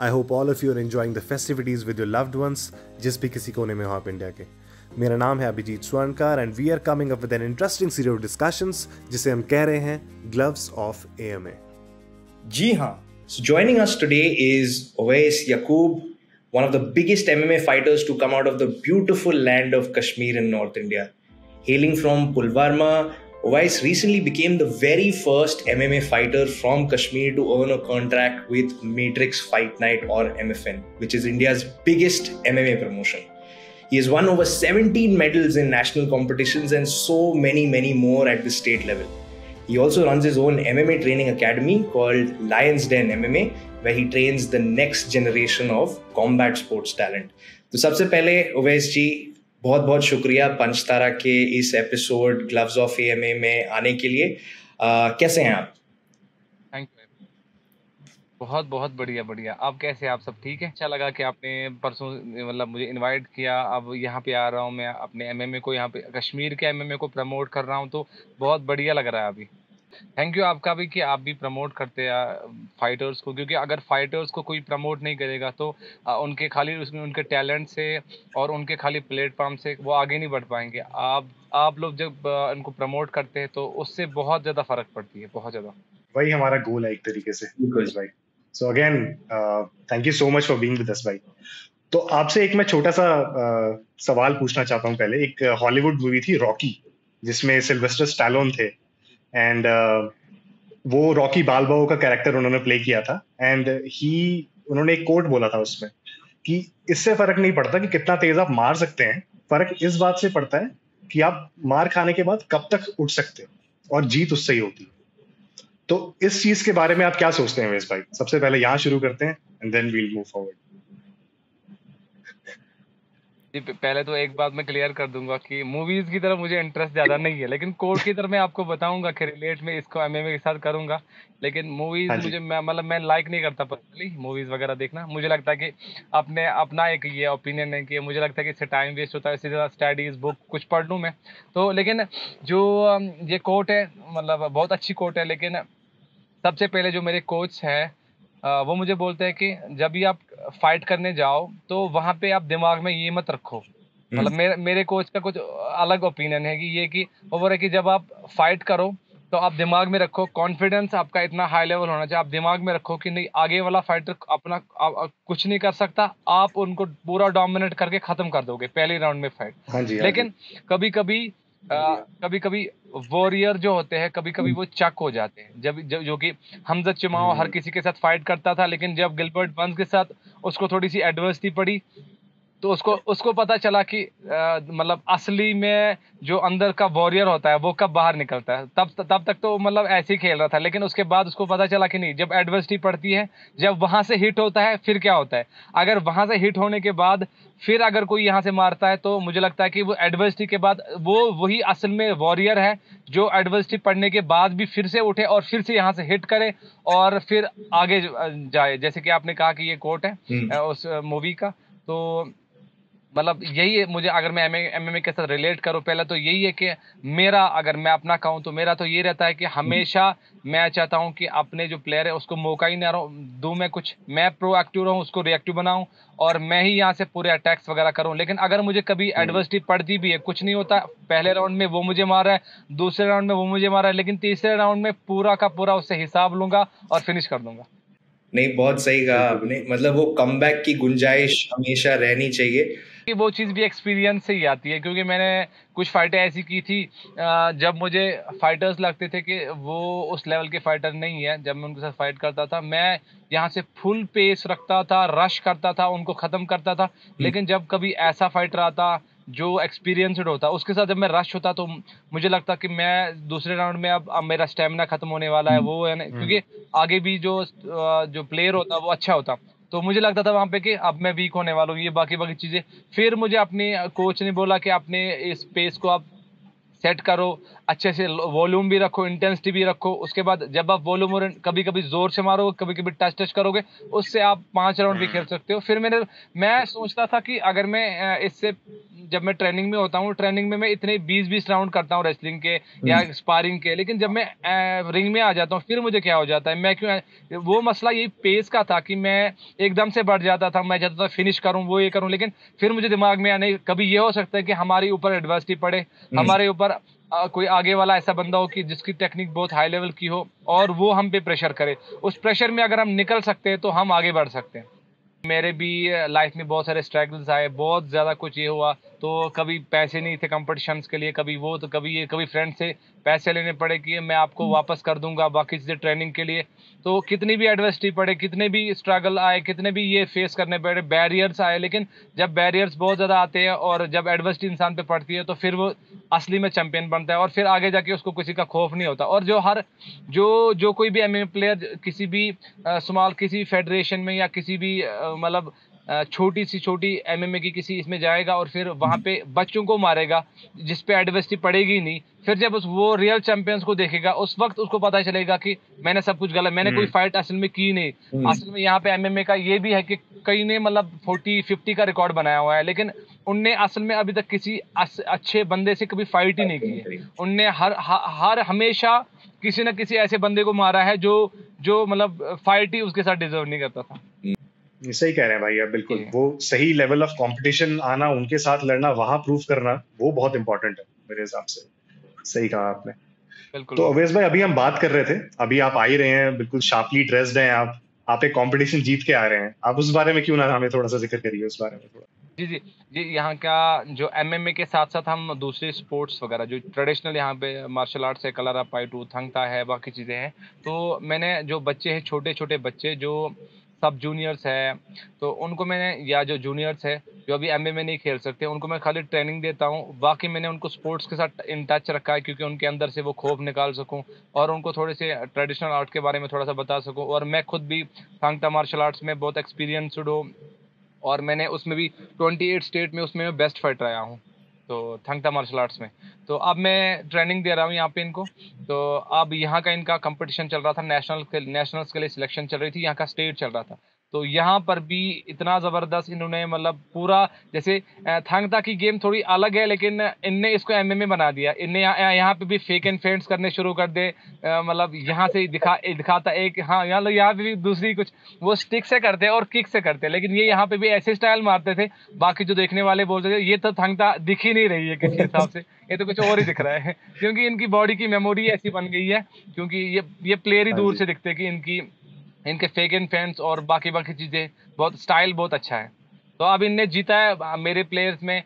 I hope all of you are enjoying the festivities with your loved ones, जिस भी किसी कोने में हो आप इंडिया के। मेरा नाम है Abhijeet Swarnkar and we are coming up with an interesting series of discussions जिसे हम कह रहे हैं ग्लव्स ऑफ एएमए। जी हाँ, so joining us today is Owais Yaqub, one of the biggest MMA fighters to come out of the beautiful land of Kashmir in North India. Hailing from Pulwama, Owais recently became the very first MMA fighter from Kashmir to earn a contract with Matrix Fight Night or MFN, which is India's biggest MMA promotion. He has won over 17 medals in national competitions and so many more at the state level. He also runs his own MMA training academy called Lions Den MMA, where he trains the next generation of combat sports talent. तो सबसे पहले Owais जी बहुत बहुत शुक्रिया पंचतारा के इस episode gloves of AMA में आने के लिए। कैसे हैं आप? Thank you. बहुत बहुत बढ़िया। आप कैसे? आप सब ठीक है? अच्छा लगा कि आपने परसों मतलब मुझे इनवाइट किया। अब यहाँ पे आ रहा हूँ मैं अपने एमएमए को, यहाँ पे कश्मीर के एमएमए को प्रमोट कर रहा हूँ, तो बहुत बढ़िया लग रहा है अभी। थैंक यू आपका भी कि आप भी प्रमोट करते हैं फाइटर्स को, क्योंकि अगर फाइटर्स को कोई प्रमोट नहीं करेगा तो उनके खाली उसमें उनके टैलेंट से और उनके खाली प्लेटफॉर्म से वो आगे नहीं बढ़ पाएंगे। आप लोग जब उनको प्रमोट करते हैं तो उससे बहुत ज़्यादा फर्क पड़ती है, बहुत ज़्यादा। वही हमारा गोल है एक तरीके से। भाई so again thank you so much for being with us भाई। तो आपसे एक मैं छोटा सा सवाल पूछना चाहता हूँ। पहले एक हॉलीवुड मूवी थी रॉकी, जिसमें सिल्वेस्टर स्टैलोन थे एंड वो रॉकी बाल्बाओ का कैरेक्टर उन्होंने प्ले किया था एंड उन्होंने एक कोट बोला था उसमें कि इससे फर्क नहीं पड़ता कि कितना तेज आप मार सकते हैं, फर्क इस बात से पड़ता है कि आप मार खाने के बाद कब तक उठ सकते हैं, और जीत उससे ही होती है। तो इस चीज के बारे में आप क्या सोचते हैं वेस भाई? सबसे पहले यहाँ शुरू करते हैं and then we'll move forward. जी, पहले तो एक बात मैं क्लियर कर दूंगा कि मूवीज की तरफ मुझे इंटरेस्ट ज्यादा नहीं है, लेकिन कोर्ट की तरफ मैं आपको बताऊंगा कि रिलेट में इसको एमएमए के साथ करूंगा। लेकिन मूवीज मुझे मैं लाइक नहीं करता पर्सनली मूवीज वगैरह देखना। मुझे लगता है कि अपना एक ये ओपिनियन है कि मुझे लगता है कि इससे टाइम वेस्ट होता है, इससे ज़्यादा स्टडीज बुक कुछ पढ़ लूँ मैं तो। लेकिन जो ये कोट है मतलब बहुत अच्छी कोट है, लेकिन सबसे पहले जो मेरे कोच है वो मुझे बोलते हैं कि जब भी आप फाइट करने जाओ तो वहाँ पे आप दिमाग में ये मत रखो, मतलब मेरे कोच का कुछ अलग ओपिनियन है कि ये कि वो बोल रहे कि जब आप फाइट करो तो आप दिमाग में रखो, कॉन्फिडेंस आपका इतना हाई लेवल होना चाहिए, आप दिमाग में रखो कि नहीं आगे वाला फाइटर कुछ नहीं कर सकता, आप उनको पूरा डोमिनेट करके खत्म कर दोगे पहले राउंड में फाइट। लेकिन कभी कभी वॉरियर जो होते हैं कभी कभी वो चक हो जाते हैं। जब जो कि हमजा चिमाओ हर किसी के साथ फाइट करता था, लेकिन जब गिलबर्ट बर्न्स के साथ उसको थोड़ी सी एडवर्सिटी पड़ी तो उसको पता चला कि मतलब असली में जो अंदर का वॉरियर होता है वो कब बाहर निकलता है। तब तक तो मतलब ऐसे ही खेल रहा था, लेकिन उसके बाद उसको पता चला कि नहीं, जब एडवर्सिटी पड़ती है, जब वहां से हिट होता है फिर क्या होता है। अगर वहां से हिट होने के बाद फिर अगर कोई यहाँ से मारता है तो मुझे लगता है कि वो एडवर्सिटी के बाद वही असल में वॉरियर है जो एडवर्सिटी पड़ने के बाद भी फिर से उठे और फिर से यहाँ से हिट करे और फिर आगे जाए। जैसे कि आपने कहा कि ये कोट है उस मूवी का, तो मतलब यही है। मुझे अगर मैं एमएमए के साथ रिलेट करूं, पहले तो यही है कि मेरा अगर मैं अपना कहूं तो मेरा तो ये रहता है कि हमेशा मैं चाहता हूं कि अपने जो प्लेयर है उसको मौका ही ना दूं, मैं कुछ मैं प्रोएक्टिव रहूं, उसको रिएक्टिव बनाऊं और मैं ही यहाँ से पूरे अटैक्स वगैरह करूं। लेकिन अगर मुझे कभी एडवर्सिटी पड़ती भी है, कुछ नहीं होता, पहले राउंड में वो मुझे मार रहा है, दूसरे राउंड में वो मुझे मार रहा है, लेकिन तीसरे राउंड में पूरा का पूरा उससे हिसाब लूंगा और फिनिश कर दूंगा। नहीं, बहुत सही कहा आपने। मतलब वो कमबैक की गुंजाइश हमेशा रहनी चाहिए। वो चीज़ भी एक्सपीरियंस से ही आती है, क्योंकि मैंने कुछ फाइटें ऐसी की थी जब मुझे फाइटर्स लगते थे कि वो उस लेवल के फाइटर नहीं है। जब मैं उनके साथ फाइट करता था मैं यहाँ से फुल पेस रखता था, रश करता था, उनको ख़त्म करता था। लेकिन जब कभी ऐसा फाइटर आता जो एक्सपीरियंसड होता, उसके साथ जब मैं रश होता तो मुझे लगता कि मैं दूसरे राउंड में अब मेरा स्टेमिना खत्म होने वाला है, वो है ना, क्योंकि आगे भी जो प्लेयर होता वो अच्छा होता, तो मुझे लगता था वहाँ पे कि अब मैं वीक होने वाला हूँ, ये बाकी चीज़ें। फिर मुझे अपने कोच ने बोला कि अपने इस पेस को आप सेट करो, अच्छे से वॉल्यूम भी रखो, इंटेंसिटी भी रखो। उसके बाद जब आप वॉल्यूम और कभी कभी जोर से मारोगे, कभी कभी टच टच करोगे, उससे आप 5 राउंड भी खेल सकते हो। फिर मैं सोचता था कि अगर मैं इससे, जब मैं ट्रेनिंग में होता हूँ, ट्रेनिंग में मैं इतने 20-20 राउंड करता हूँ रेसलिंग के या स्पारिंग के, लेकिन जब मैं रिंग में आ जाता हूँ फिर मुझे क्या हो जाता है, मैं क्यों, वो मसला यही पेस का था कि मैं एकदम से बढ़ जाता था, मैं चाहता था फिनिश करूँ, वो ये करूँ, लेकिन फिर मुझे दिमाग में नहीं, कभी ये हो सकता है कि हमारे ऊपर एडवर्सिटी पड़े, हमारे ऊपर कोई आगे वाला ऐसा बंदा हो कि जिसकी टेक्निक बहुत हाई लेवल की हो और वो हम पे प्रेशर करे। उस प्रेशर में अगर हम निकल सकते हैं तो हम आगे बढ़ सकते हैं। मेरे भी लाइफ में बहुत सारे स्ट्रगल्स आए, बहुत ज़्यादा कुछ ये हुआ, तो कभी पैसे नहीं थे कंपटीशंस के लिए, कभी वो, तो कभी ये, कभी फ्रेंड से पैसे लेने पड़े कि मैं आपको वापस कर दूंगा बाकी चीज़ें ट्रेनिंग के लिए। तो कितनी भी एडवर्सिटी पड़े, कितने भी स्ट्रगल आए, कितने भी ये फेस करने पड़े, बैरियर्स आए, लेकिन जब बैरियर्स बहुत ज़्यादा आते हैं और जब एडवर्सिटी इंसान पे पड़ती है तो फिर वो असली में चैंपियन बनता है और फिर आगे जाके उसको किसी का खौफ नहीं होता। और जो कोई भी एमएमए प्लेयर किसी भी स्मॉल किसी फेडरेशन में या किसी भी मतलब छोटी एमएमए की किसी इसमें जाएगा और फिर वहां पे बच्चों को मारेगा जिस पे एडवर्सिटी पड़ेगी ही नहीं, फिर जब वो रियल चैंपियंस को देखेगा उस वक्त उसको पता चलेगा कि मैंने सब कुछ गलत, मैंने कोई फाइट असल में की नहीं। असल में यहाँ पे एमएमए का ये भी है कि कई ने मतलब 40-50 का रिकॉर्ड बनाया हुआ है, लेकिन उनने असल में अभी तक किसी अच्छे बंदे से कभी फाइट ही नहीं की है। उनने हर हमेशा किसी न किसी ऐसे बंदे को मारा है जो मतलब फाइट ही उसके साथ डिजर्व नहीं करता था। सही कह रहे हैं भाई आप, बिल्कुल। वो सही लेवल ऑफ कंपटीशन आना, उनके साथ लड़ना, वहां प्रूव करना, वो बहुत इंपॉर्टेंट है मेरे हिसाब से। सही कहा आपने। बिल्कुल। तो अवैस भाई, अभी हम बात कर रहे थे, अभी आप आ ही रहे हैं, बिल्कुल शार्पली ड्रेस्ड हैं आप एक कंपटीशन जीत के आ रहे हैं। आप उस बारे में क्यों ना हमें थोड़ा सा जिक्र करिए उस बारे में थोड़ा। जी, यहाँ का जो एमएमए के साथ साथ हम दूसरे स्पोर्ट्स वगैरह जो ट्रेडिशनल यहाँ पे मार्शल आर्ट्स है, कलरीपायटू, थंग ता है, बाकी चीज़ें हैं, तो मैंने जो बच्चे हैं, छोटे छोटे बच्चे जो सब जूनियर्स है, तो उनको मैंने, या जो जूनियर्स है जो अभी एमएमए नहीं खेल सकते, उनको मैं खाली ट्रेनिंग देता हूँ। बाकी मैंने उनको स्पोर्ट्स के साथ इन टच रखा है क्योंकि उनके अंदर से वो खौफ निकाल सकूँ और उनको थोड़े से ट्रेडिशनल आर्ट के बारे में थोड़ा सा बता सकूँ। और मैं खुद भी थंग ता मार्शल आर्ट्स में बहुत एक्सपीरियंसड हूँ और मैंने उसमें भी 28 स्टेट में उसमें मैं बेस्ट फाइटर आया हूँ, तो थंग ता मार्शल आर्ट्स में। तो अब मैं ट्रेनिंग दे रहा हूँ यहाँ पे इनको। तो अब यहाँ का इनका कंपटीशन चल रहा था, नेशनल्स के लिए सिलेक्शन चल रही थी, यहाँ का स्टेट चल रहा था। तो यहाँ पर भी इतना ज़बरदस्त इन्होंने मतलब पूरा, जैसे थंग ता की गेम थोड़ी अलग है लेकिन इनने इसको एमएमए बना दिया। इनने यहाँ पे भी फेक एंड फेंट्स करने शुरू कर दे, मतलब यहाँ से दिखाता एक, हाँ यहाँ पे भी दूसरी कुछ वो स्टिक से करते और किक से करते, लेकिन ये यहाँ पे भी ऐसे स्टाइल मारते थे, बाकी जो देखने वाले बोलते थे ये तो थंग ता दिख ही नहीं रही है किसी हिसाब से, ये तो कुछ और ही दिख रहा है क्योंकि इनकी बॉडी की मेमोरी ऐसी बन गई है, क्योंकि ये प्लेयर ही दूर से दिखते हैं कि इनके फेक एंड फैंस और बाकी चीज़ें, बहुत स्टाइल बहुत अच्छा है। तो अब इनने जीता है। मेरे प्लेयर्स में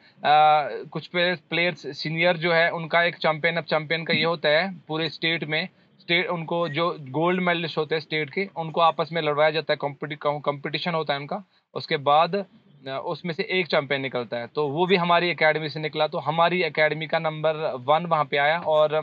कुछ प्लेयर्स सीनियर जो है उनका एक चैंपियन, अब चैंपियन का ये होता है पूरे स्टेट में, उनको जो गोल्ड मेडलिस्ट होते हैं स्टेट के, उनको आपस में लड़वाया जाता है, कंपटीशन होता है उनका। उसके बाद उसमें से एक चैंपियन निकलता है, तो वो भी हमारी एकेडमी से निकला, तो हमारी एकेडमी का नंबर 1 वहाँ पे आया और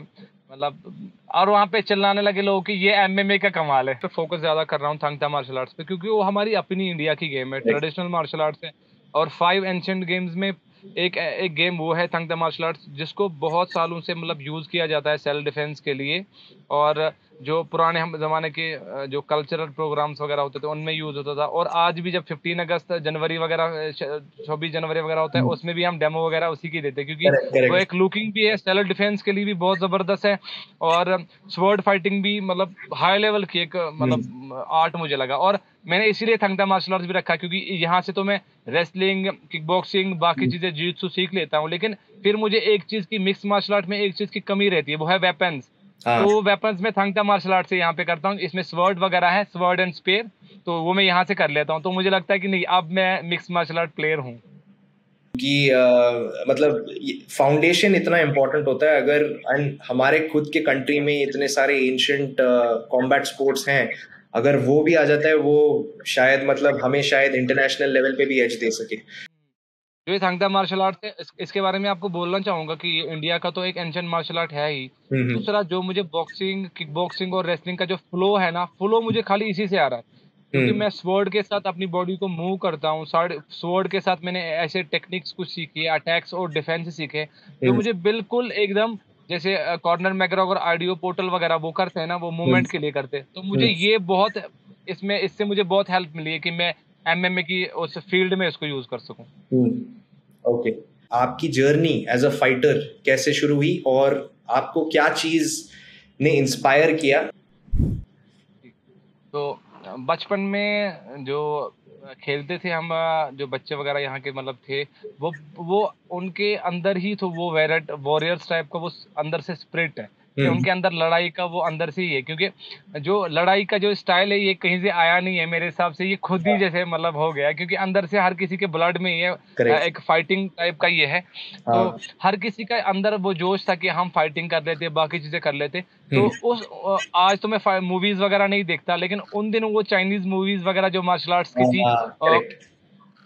मतलब और वहाँ पे चिल्लाने लगे लोग कि ये एमएमए का कमाल है। तो फोकस ज़्यादा कर रहा हूँ थंग ता मार्शल आर्ट्स पे क्योंकि वो हमारी अपनी इंडिया की गेम है, ट्रेडिशनल मार्शल आर्ट्स है। और 5 एंशिएंट गेम्स में एक गेम वो है थंग ता मार्शल आर्ट्स जिसको बहुत सालों से मतलब यूज़ किया जाता है सेल्फ डिफेंस के लिए, और जो पुराने हम ज़माने के जो कल्चरल प्रोग्राम्स वगैरह होते थे उनमें यूज़ होता था। और आज भी जब 15 अगस्त जनवरी वगैरह 26 जनवरी वगैरह होता है उसमें भी हम डेमो वगैरह उसी की देते हैं क्योंकि वो एक लुकिंग भी है, सेल्फ डिफेंस के लिए भी बहुत ज़बरदस्त है और स्वर्ड फाइटिंग भी मतलब हाई लेवल की एक मतलब आर्ट मुझे लगा। और मैंने इसीलिए थंग ता मार्शल आर्ट्स भी रखा क्योंकि यहाँ से तो मैं रेसलिंग, किक बॉक्सिंग, बाकी चीज़ें जित्सु सीख लेता हूँ, लेकिन फिर मुझे एक चीज़ की मिक्स मार्शल आर्ट में एक चीज़ की कमी रहती है, वो है वेपन्स। तो वेपन्स में थंग ता मार्शल आर्ट से यहाँ पे करता हूँ, इसमें स्वर्ड वगैरह है, स्वर्ड एंड स्पेयर, तो वो मैं यहाँ से कर लेता हूँ। तो मुझे लगता है कि नहीं, अब मैं मिक्स मार्शल आर्ट प्लेयर हूँ कि मतलब फाउंडेशन इतना इम्पोर्टेंट होता है। अगर हमारे खुद के कंट्री में इतने सारे एंशिएंट कॉम्बैट स्पोर्ट्स हैं, अगर वो भी आ जाता है, वो शायद मतलब हमें शायद इंटरनेशनल लेवल पे भी एज दे सके। जो थंग ता मार्शल आर्ट है इसके बारे में आपको बोलना चाहूंगा कि इंडिया का तो एक एंशिएंट मार्शल आर्ट है ही। दूसरा जो मुझे बॉक्सिंग, किक बॉक्सिंग और रेसलिंग का जो फ्लो है ना, फ्लो मुझे खाली इसी से आ रहा है क्योंकि मैं स्वॉर्ड के साथ अपनी बॉडी को मूव करता हूँ। स्वॉर्ड के साथ मैंने ऐसे टेक्निक्स कुछ सीखी, अटैक्स और डिफेंस सीखे जो मुझे बिल्कुल एकदम जैसे कॉर्नर मैग्रेगर आइडियो पोर्टल वगैरह वो करते हैं ना, वो मूवमेंट के लिए करते हैं। तो मुझे ये बहुत इससे मुझे बहुत हेल्प मिली है कि मैं एमएमए की उस फील्ड में इसको यूज कर सकूं। ओके, आपकी जर्नी एज अ फाइटर कैसे शुरू हुई और आपको क्या चीज ने इंस्पायर किया? तो बचपन में जो खेलते थे हम, जो बच्चे वगैरह यहाँ के मतलब थे, वो उनके अंदर ही तो वो वॉरियर्स टाइप का वो अंदर से स्पिरिट है कि उनके अंदर लड़ाई का वो अंदर से ही है। क्योंकि जो लड़ाई का जो स्टाइल है ये कहीं से आया नहीं है मेरे हिसाब से, ये खुद ही जैसे मतलब हो गया है, क्योंकि अंदर से हर किसी के ब्लड में ये एक फाइटिंग टाइप का ये है। तो हर किसी का अंदर वो जोश था कि हम फाइटिंग कर लेते, बाकी चीजें कर लेते। तो आज तो मैं मूवीज वगैरह नहीं देखता, लेकिन उन दिनों वो चाइनीज मूवीज वगैरह जो मार्शल आर्ट्स की थी,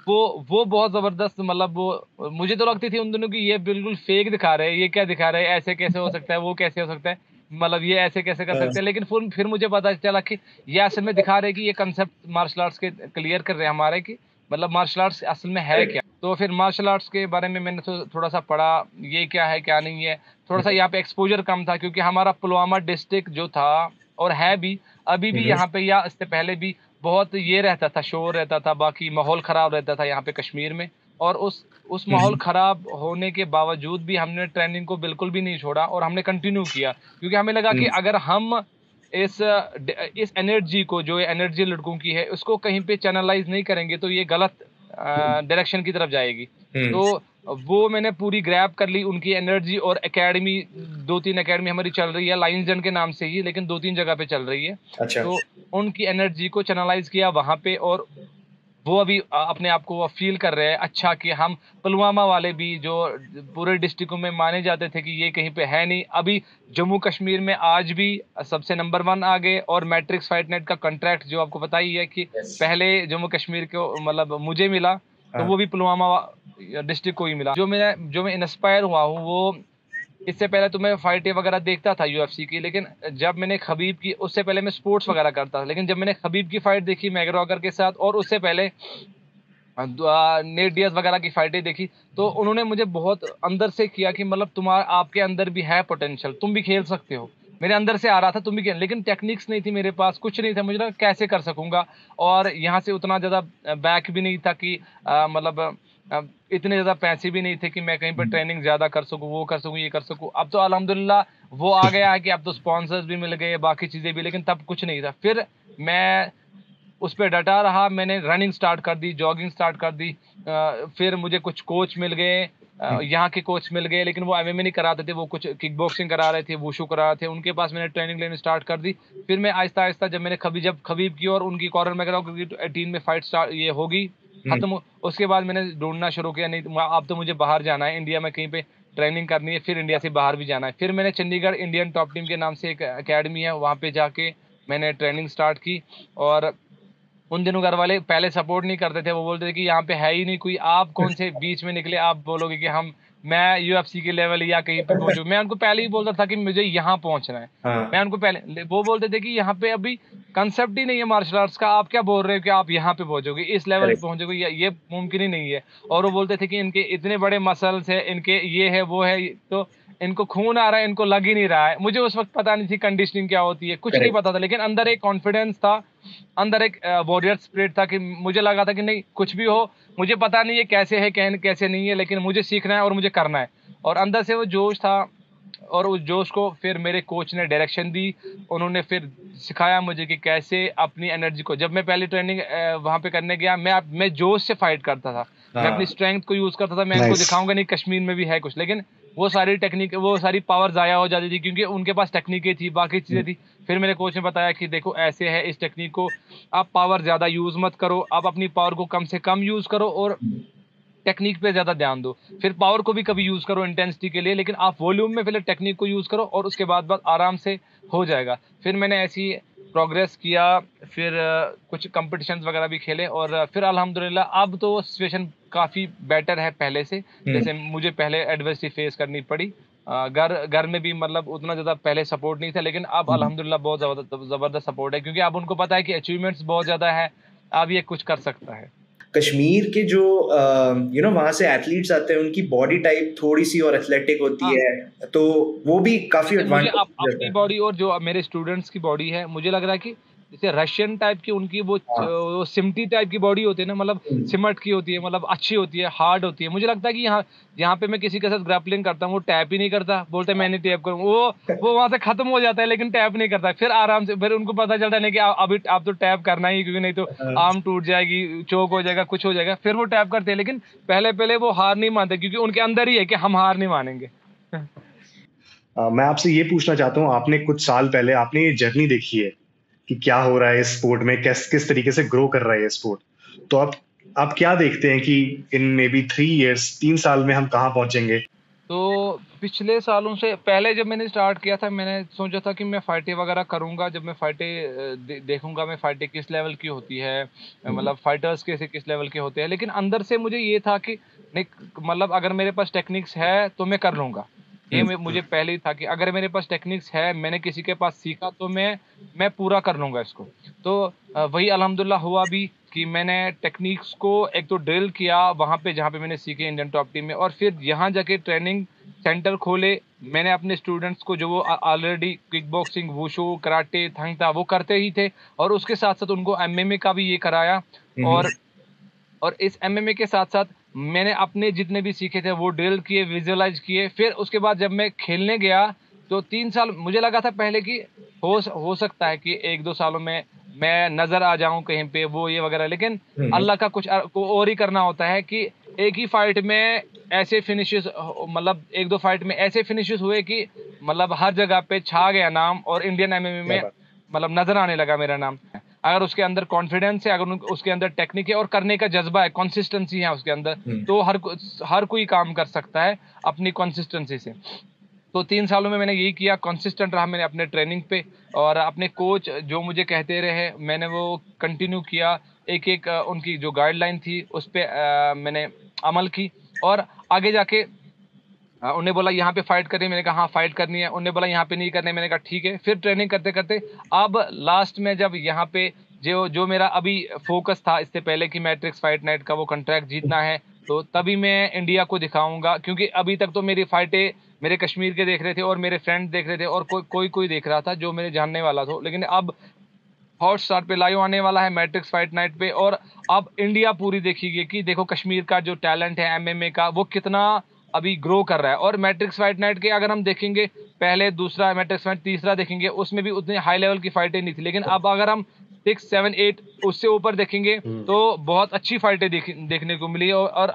वो बहुत जबरदस्त, मतलब वो मुझे तो लगती थी उन दोनों की ये बिल्कुल फेक दिखा रहे हैं, ये क्या दिखा रहे हैं, ऐसे कैसे हो सकता है, वो कैसे हो सकता है, मतलब ये ऐसे कैसे कर सकते हैं। लेकिन फिर मुझे पता चला कि ये असल में दिखा रहे हैं कि ये कंसेप्ट मार्शल आर्ट्स के क्लियर कर रहे हैं हमारे, कि मतलब मार्शल आर्ट्स असल में है क्या। तो फिर मार्शल आर्ट्स के बारे में मैंने थोड़ा सा पढ़ा, ये क्या है क्या नहीं है। थोड़ा सा यहाँ पे एक्सपोजर कम था, क्योंकि हमारा पुलवामा डिस्ट्रिक्ट जो था और है भी अभी भी यहाँ पे, या इससे पहले भी बहुत ये रहता था, शोर रहता था, बाकी माहौल खराब रहता था यहाँ पे कश्मीर में। और उस माहौल खराब होने के बावजूद भी हमने ट्रेनिंग को बिल्कुल भी नहीं छोड़ा और हमने कंटिन्यू किया, क्योंकि हमें लगा कि अगर हम इस एनर्जी को, जो एनर्जी लड़कों की है, उसको कहीं पे चैनलाइज नहीं करेंगे तो ये गलत डायरेक्शन की तरफ जाएगी। तो वो मैंने पूरी ग्रैब कर ली उनकी एनर्जी, और एकेडमी 2-3 एकेडमी हमारी चल रही है लाइंस जन के नाम से ही, लेकिन 2-3 जगह पे चल रही है। अच्छा। तो उनकी एनर्जी को चैनलाइज किया वहां पे, और वो अभी अपने आप को फील कर रहे हैं अच्छा, कि हम पुलवामा वाले भी जो पूरे डिस्ट्रिक्टों में माने जाते थे कि ये कहीं पे है नहीं, अभी जम्मू कश्मीर में आज भी सबसे नंबर 1 आ गए। और मैट्रिक्स फाइट नेट का कॉन्ट्रैक्ट जो आपको पता ही है कि पहले जम्मू कश्मीर को मतलब मुझे मिला, तो वो भी पुलवामा डिस्ट्रिक्ट को ही मिला। जो मैं इंस्पायर हुआ हूँ, वो इससे पहले तो मैं फाइटें वगैरह देखता था यूएफसी की, लेकिन जब मैंने खबीब की, उससे पहले मैं स्पोर्ट्स वगैरह करता था, लेकिन जब मैंने खबीब की फाइट देखी मैग्रेगर के साथ, और उससे पहले नेट डियाज वगैरह की फाइटें देखी, तो उन्होंने मुझे बहुत अंदर से किया कि मतलब आपके अंदर भी है पोटेंशियल, तुम भी खेल सकते हो। मेरे अंदर से आ रहा था तुम भी खेल, लेकिन टेक्निक्स नहीं थी मेरे पास, कुछ नहीं था, मुझे लगा कैसे कर सकूंगा। और यहाँ से उतना ज़्यादा बैक भी नहीं था कि मतलब इतने ज़्यादा पैसे भी नहीं थे कि मैं कहीं पर ट्रेनिंग ज़्यादा कर सकूँ, वो कर सकूँ, ये कर सकूँ। अब तो अल्हम्दुलिल्लाह वो आ गया है कि अब तो स्पॉन्सर्स भी मिल गए, बाकी चीज़ें भी, लेकिन तब कुछ नहीं था। फिर मैं उस पर डटा रहा, मैंने रनिंग स्टार्ट कर दी, जॉगिंग स्टार्ट कर दी। फिर मुझे कुछ कोच मिल गए, यहाँ के कोच मिल गए, लेकिन वो एमएमए नहीं कराते थे, वो कुछ किक बॉक्सिंग करा रहे थे, वुशु करा रहे थे, उनके पास मैंने ट्रेनिंग लेनी स्टार्ट कर दी। फिर मैं आहिस्ता आहिस्ता जब खबीब की और उनकी कॉर्नर मैग्रेगर की टीम में फाइट स्टार्ट ये होगी खत्म, उसके बाद मैंने ढूंढना शुरू किया, नहीं अब तो मुझे बाहर जाना है, इंडिया में कहीं पे ट्रेनिंग करनी है, फिर इंडिया से बाहर भी जाना है। फिर मैंने चंडीगढ़ इंडियन टॉप टीम के नाम से एक अकेडमी है, वहाँ पे जाके मैंने ट्रेनिंग स्टार्ट की। और उन दिनों घर वाले पहले सपोर्ट नहीं करते थे, वो बोलते थे कि यहाँ पे है ही नहीं कोई, आप कौन से बीच में निकले, आप बोलोगे कि मैं यूएफसी के लेवल या कहीं पे पहुंचू। मैं उनको पहले ही बोलता था कि मुझे यहाँ पहुंचना है। मैं उनको पहले, वो बोलते थे कि यहाँ पे अभी कंसेप्ट ही नहीं है मार्शल आर्ट्स का, आप क्या बोल रहे हो कि आप यहाँ पे पहुंचोगे, इस लेवल पे पहुंचोगे, ये मुमकिन ही नहीं है। और वो बोलते थे कि इनके इतने बड़े मसल्स है, इनके ये है वो है, तो इनको खून आ रहा है, इनको लग ही नहीं रहा है। मुझे उस वक्त पता नहीं थी कंडीशनिंग क्या होती है, कुछ नहीं पता था, लेकिन अंदर एक कॉन्फिडेंस था, अंदर एक वॉरियर स्पिरिट था कि मुझे लगा था कि नहीं कुछ भी हो, मुझे पता नहीं है कैसे है कैसे नहीं है, लेकिन मुझे सीखना है और मुझे करना है। और अंदर से वो जोश था, और उस जोश को फिर मेरे कोच ने डायरेक्शन दी, उन्होंने फिर सिखाया मुझे कि कैसे अपनी एनर्जी को, जब मैं पहली ट्रेनिंग वहाँ पे करने गया, मैं जोश से फाइट करता था, मैं अपनी स्ट्रेंथ को यूज करता था। मैं इनको दिखाऊंगा नहीं कश्मीर में भी है कुछ, लेकिन वो सारी टेक्निक, वो सारी पावर जाया हो जाती थी, क्योंकि उनके पास टेक्निकें थी, बाकी चीजें थी। फिर मेरे कोच ने बताया कि देखो ऐसे है, इस टेक्निक को आप पावर ज्यादा यूज मत करो, आप अपनी पावर को कम से कम यूज करो और टेक्निक पे ज्यादा ध्यान दो। फिर पावर को भी कभी यूज करो इंटेंसिटी के लिए, लेकिन आप वॉल्यूम में पहले टेक्निक को यूज करो, और उसके बाद आराम से हो जाएगा। फिर मैंने ऐसी प्रोग्रेस किया, फिर कुछ कंपटीशंस वगैरह भी खेले, और फिर अल्हम्दुलिल्लाह अब तो सिचुएशन काफ़ी बेटर है पहले से। जैसे मुझे पहले एडवर्सिटी फेस करनी पड़ी, घर में भी मतलब उतना ज़्यादा पहले सपोर्ट नहीं था, लेकिन अब अल्हम्दुलिल्लाह बहुत ज़बरदस्त सपोर्ट है, क्योंकि अब उनको पता है कि अचीवमेंट्स बहुत ज़्यादा है, अब ये कुछ कर सकता है। कश्मीर के जो वहां से एथलीट्स आते हैं उनकी बॉडी टाइप थोड़ी सी और एथलेटिक होती है, तो वो भी काफी एडवांटेज अपनी बॉडी और जो मेरे स्टूडेंट्स की बॉडी है, मुझे लग रहा है कि जैसे रशियन टाइप की उनकी वो सिमटी टाइप की बॉडी होती है ना, मतलब सिमट की होती है, मतलब अच्छी होती है, हार्ड होती है। मुझे लगता है कि यहाँ पे मैं किसी के साथ ग्रैपलिंग करता हूँ, वो टैप ही नहीं करता, बोलते मैं नहीं टैप करूँ, वो वहां से खत्म हो जाता है, लेकिन टैप नहीं करता। फिर आराम से फिर उनको पता चलता है कि अभी आप तो टैप करना ही, क्योंकि नहीं तो आर्म टूट जाएगी, चोक हो जाएगा, कुछ हो जाएगा। फिर वो टैप करते हैं, लेकिन पहले वो हार नहीं मानते, क्योंकि उनके अंदर ही है कि हम हार नहीं मानेंगे। मैं आपसे ये पूछना चाहता हूँ, आपने कुछ साल पहले आपने ये जर्नी देखी है कि क्या हो रहा है इस स्पोर्ट में, किस तरीके से ग्रो कर रहा है ये स्पोर्ट, तो आप क्या देखते हैं कि इन मे बी 3 years 3 साल में हम कहाँ पहुंचेंगे? तो पिछले सालों से पहले जब मैंने स्टार्ट किया था, मैंने सोचा था कि मैं फाइटें वगैरह करूंगा, जब मैं फाइटें देखूंगा मैं फाइटें किस लेवल की होती है, मतलब फाइटर्स कैसे किस लेवल के होते हैं। लेकिन अंदर से मुझे ये था कि नहीं, मतलब अगर मेरे पास टेक्निक्स है तो मैं कर लूंगा। ये मुझे पहले ही था कि अगर मेरे पास टेक्निक्स है, मैंने किसी के पास सीखा, तो मैं पूरा कर लूंगा इसको। तो वही अल्हम्दुलिल्लाह हुआ भी कि मैंने टेक्निक्स को एक तो ड्रिल किया वहाँ पे जहाँ पे मैंने सीखे इंडियन टॉप टीम में, और फिर यहाँ जाके ट्रेनिंग सेंटर खोले। मैंने अपने स्टूडेंट्स को जो वो already kick boxing, wushu, karate, थंग था वो करते ही थे, और उसके साथ साथ उनको एमएमए का भी ये कराया। और इस एमएमए के साथ साथ मैंने अपने जितने भी सीखे थे वो ड्रिल किए, विजुअलाइज किए। फिर उसके बाद जब मैं खेलने गया तो 3 साल मुझे लगा था पहले कि हो सकता है कि 1-2 सालों में मैं नजर आ जाऊं कहीं पे, वो ये वगैरह, लेकिन अल्लाह का कुछ और ही करना होता है कि एक ही फाइट में ऐसे फिनिशेस, मतलब 1-2 फाइट में ऐसे फिनिशेस हुए कि मतलब हर जगह पे छा गया नाम, और इंडियन एमएमए में मतलब नजर आने लगा मेरा नाम। अगर उसके अंदर कॉन्फिडेंस है, अगर उसके अंदर टेक्निक है और करने का जज्बा है, कंसिस्टेंसी है उसके अंदर, तो हर कोई काम कर सकता है अपनी कंसिस्टेंसी से। तो 3 सालों में मैंने यही किया, कंसिस्टेंट रहा मैंने अपने ट्रेनिंग पे, और अपने कोच जो मुझे कहते रहे मैंने वो कंटिन्यू किया। एक उनकी जो गाइडलाइन थी उस पर मैंने अमल की, और आगे जाके उन्हें बोला यहाँ पे फाइट करनी है, मैंने कहा हाँ फाइट करनी है। उन्हें बोला यहाँ पे नहीं करनी है, मैंने कहा ठीक है। फिर ट्रेनिंग करते करते अब लास्ट में जब यहाँ पे जो मेरा अभी फोकस था इससे पहले कि मैट्रिक्स फाइट नाइट का वो कॉन्ट्रैक्ट जीतना है, तो तभी मैं इंडिया को दिखाऊंगा। क्योंकि अभी तक तो मेरी फाइटें मेरे कश्मीर के देख रहे थे और मेरे फ्रेंड देख रहे थे, और कोई देख रहा था जो मेरे जानने वाला था। लेकिन अब हॉटस्टार पे लाइव आने वाला है मैट्रिक्स फाइट नाइट पे, और अब इंडिया पूरी देखेगी कि देखो कश्मीर का जो टैलेंट है एमएमए का वो कितना अभी ग्रो कर रहा है। और मैट्रिक्स फाइट नाइट के अगर हम देखेंगे, पहले दूसरा मैट्रिक्स फाइट तीसरा देखेंगे, उसमें भी उतनी हाई लेवल की फाइटें नहीं थी। लेकिन अब अगर हम 6, 7, 8 उससे ऊपर देखेंगे तो बहुत अच्छी फाइटें देखने को मिली। और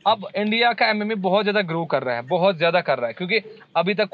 अब इंडिया का एमएमए बहुत ज्यादा ग्रो कर रहा है, बहुत ज्यादा कर रहा है। क्योंकि अभी तक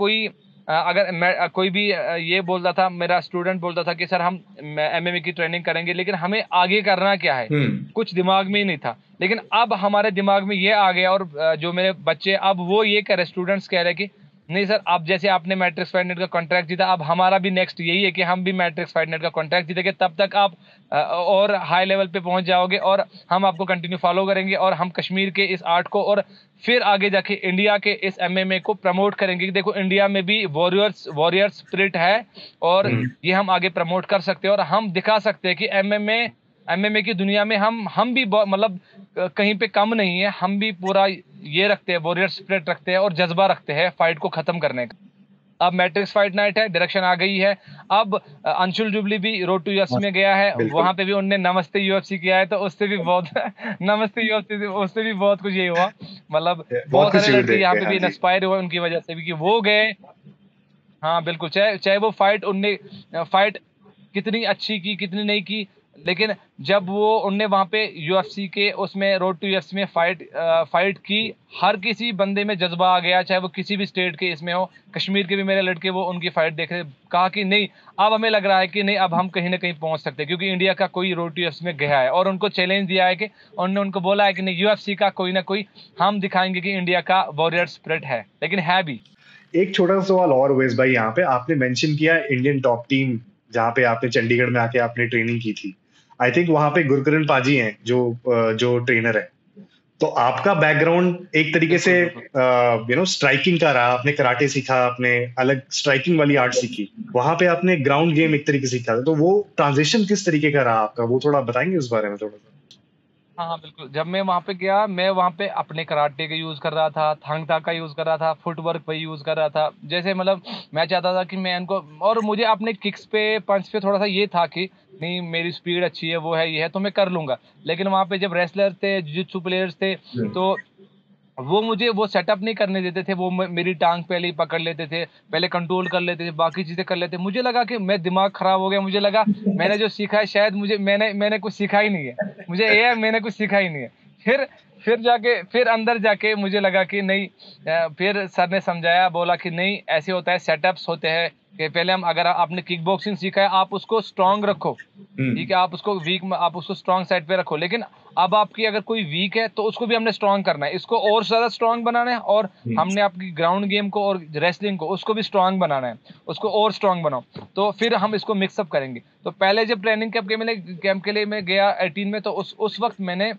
कोई भी ये बोलता था, मेरा स्टूडेंट बोलता था कि सर हम एमएमए की ट्रेनिंग करेंगे, लेकिन हमें आगे करना क्या है, कुछ दिमाग में ही नहीं था। लेकिन अब हमारे दिमाग में ये आ गया, और जो मेरे बच्चे अब वो ये कह रहे, स्टूडेंट्स कह रहे कि नहीं सर, आप जैसे आपने मैट्रिक्स फाइट नेट का कॉन्ट्रैक्ट जीता, अब हमारा भी नेक्स्ट यही है कि हम भी मैट्रिक्स फाइट नेट का कॉन्ट्रैक्ट जीतेंगे। तब तक आप और हाई लेवल पे पहुंच जाओगे, और हम आपको कंटिन्यू फॉलो करेंगे, और हम कश्मीर के इस आर्ट को और फिर आगे जाके इंडिया के इस एमएमए को प्रमोट करेंगे कि देखो इंडिया में भी वॉरियर स्पिरिट है, और ये हम आगे प्रमोट कर सकते हैं, और हम दिखा सकते हैं कि एमएमए की दुनिया में हम भी मतलब कहीं पे कम नहीं है। हम भी पूरा ये रखते हैं, वॉरियर स्पिरिट रखते हैं और जज्बा रखते हैं फाइट को खत्म करने का। अब मैट्रिक्स फाइट नाइट है, डायरेक्शन आ गई है। अब अंशुल जुबली भी रोड टू यूएफसी में गया है, वहां पे भी उन्होंने नमस्ते यूएफसी किया है, तो उससे भी बहुत नमस्ते यूएफसी, उससे भी बहुत कुछ ये हुआ। मतलब बहुत सारे लड़के यहाँ पे भी इंस्पायर हुए उनकी वजह से भी कि वो गए। हाँ बिल्कुल, चाहे वो फाइट कितनी अच्छी की कितनी नहीं की, लेकिन जब वो उनने वहां पे यूएफसी के उसमें रोड टू यूएफसी में फाइट की, हर किसी बंदे में जज्बा आ गया, चाहे वो किसी भी स्टेट के इसमें हो। कश्मीर के भी मेरे लड़के वो उनकी फाइट देख रहे, कहा कि नहीं अब हमें लग रहा है कि नहीं अब हम कहीं ना कहीं पहुंच सकते हैं, क्योंकि इंडिया का कोई रोड टू यूएफसी में गया है। और उनको चैलेंज दिया है कि उन्होंने उनको बोला है कि नहीं यूएफसी का कोई ना कोई हम दिखाएंगे कि इंडिया का वॉरियर स्पिरिट है, लेकिन है भी। एक छोटा सा सवाल और वेस भाई, यहाँ पे आपने मेंशन किया इंडियन टॉप टीम जहाँ पे आपने चंडीगढ़ में आके आपने ट्रेनिंग की थी। आई थिंक वहां पे गुरकरण पाजी हैं जो ट्रेनर है। तो आपका बैकग्राउंड एक तरीके से स्ट्राइकिंग का रहा, आपने कराटे सीखा, आपने अलग स्ट्राइकिंग वाली आर्ट सीखी, वहां पे आपने ग्राउंड गेम एक तरीके से सीखा, तो वो ट्रांजिशन किस तरीके का रहा आपका, वो थोड़ा बताएंगे उस बारे में थोड़ा सा? हाँ हाँ बिल्कुल। जब मैं वहाँ पे गया, मैं वहाँ पे अपने कराटे का यूज कर रहा था, थांग ता का यूज कर रहा था, फुटवर्क पे यूज कर रहा था। जैसे मतलब मैं चाहता था कि मैं इनको, और मुझे अपने किक्स पे पंच पे थोड़ा सा ये था कि नहीं मेरी स्पीड अच्छी है, वो है ये है तो मैं कर लूंगा। लेकिन वहाँ पे जब रेसलर थे, जित्सु प्लेयर्स थे, तो वो मुझे वो सेटअप नहीं करने देते थे। वो मेरी टांग पहले ही पकड़ लेते थे, पहले कंट्रोल कर लेते थे, बाकी चीजें कर लेते। मुझे लगा कि मैं दिमाग खराब हो गया, मुझे लगा मैंने जो सीखा है शायद मुझे मैंने कुछ सीखा ही नहीं है, मुझे ये है मैंने कुछ सीखा ही नहीं है। फिर अंदर जाके मुझे लगा कि नहीं, फिर सर ने समझाया, बोला कि नहीं ऐसे होता है, सेटअप्स होते हैं कि पहले हम, अगर आपने किक बॉक्सिंग सीखा है आप उसको स्ट्रांग रखो, ठीक है, आप उसको वीक, आप उसको स्ट्रांग साइड पे रखो। लेकिन अब आपकी अगर कोई वीक है तो उसको भी हमने स्ट्रांग करना है, इसको और ज्यादा स्ट्रांग बनाना है, और हमने आपकी ग्राउंड गेम को और रेसलिंग को उसको भी स्ट्रांग बनाना है, उसको और स्ट्रांग बनाओ, तो फिर हम इसको मिक्सअप करेंगे। तो पहले जब ट्रेनिंग कैंप के लिए मैं गया 18 में, तो उस वक्त मैंने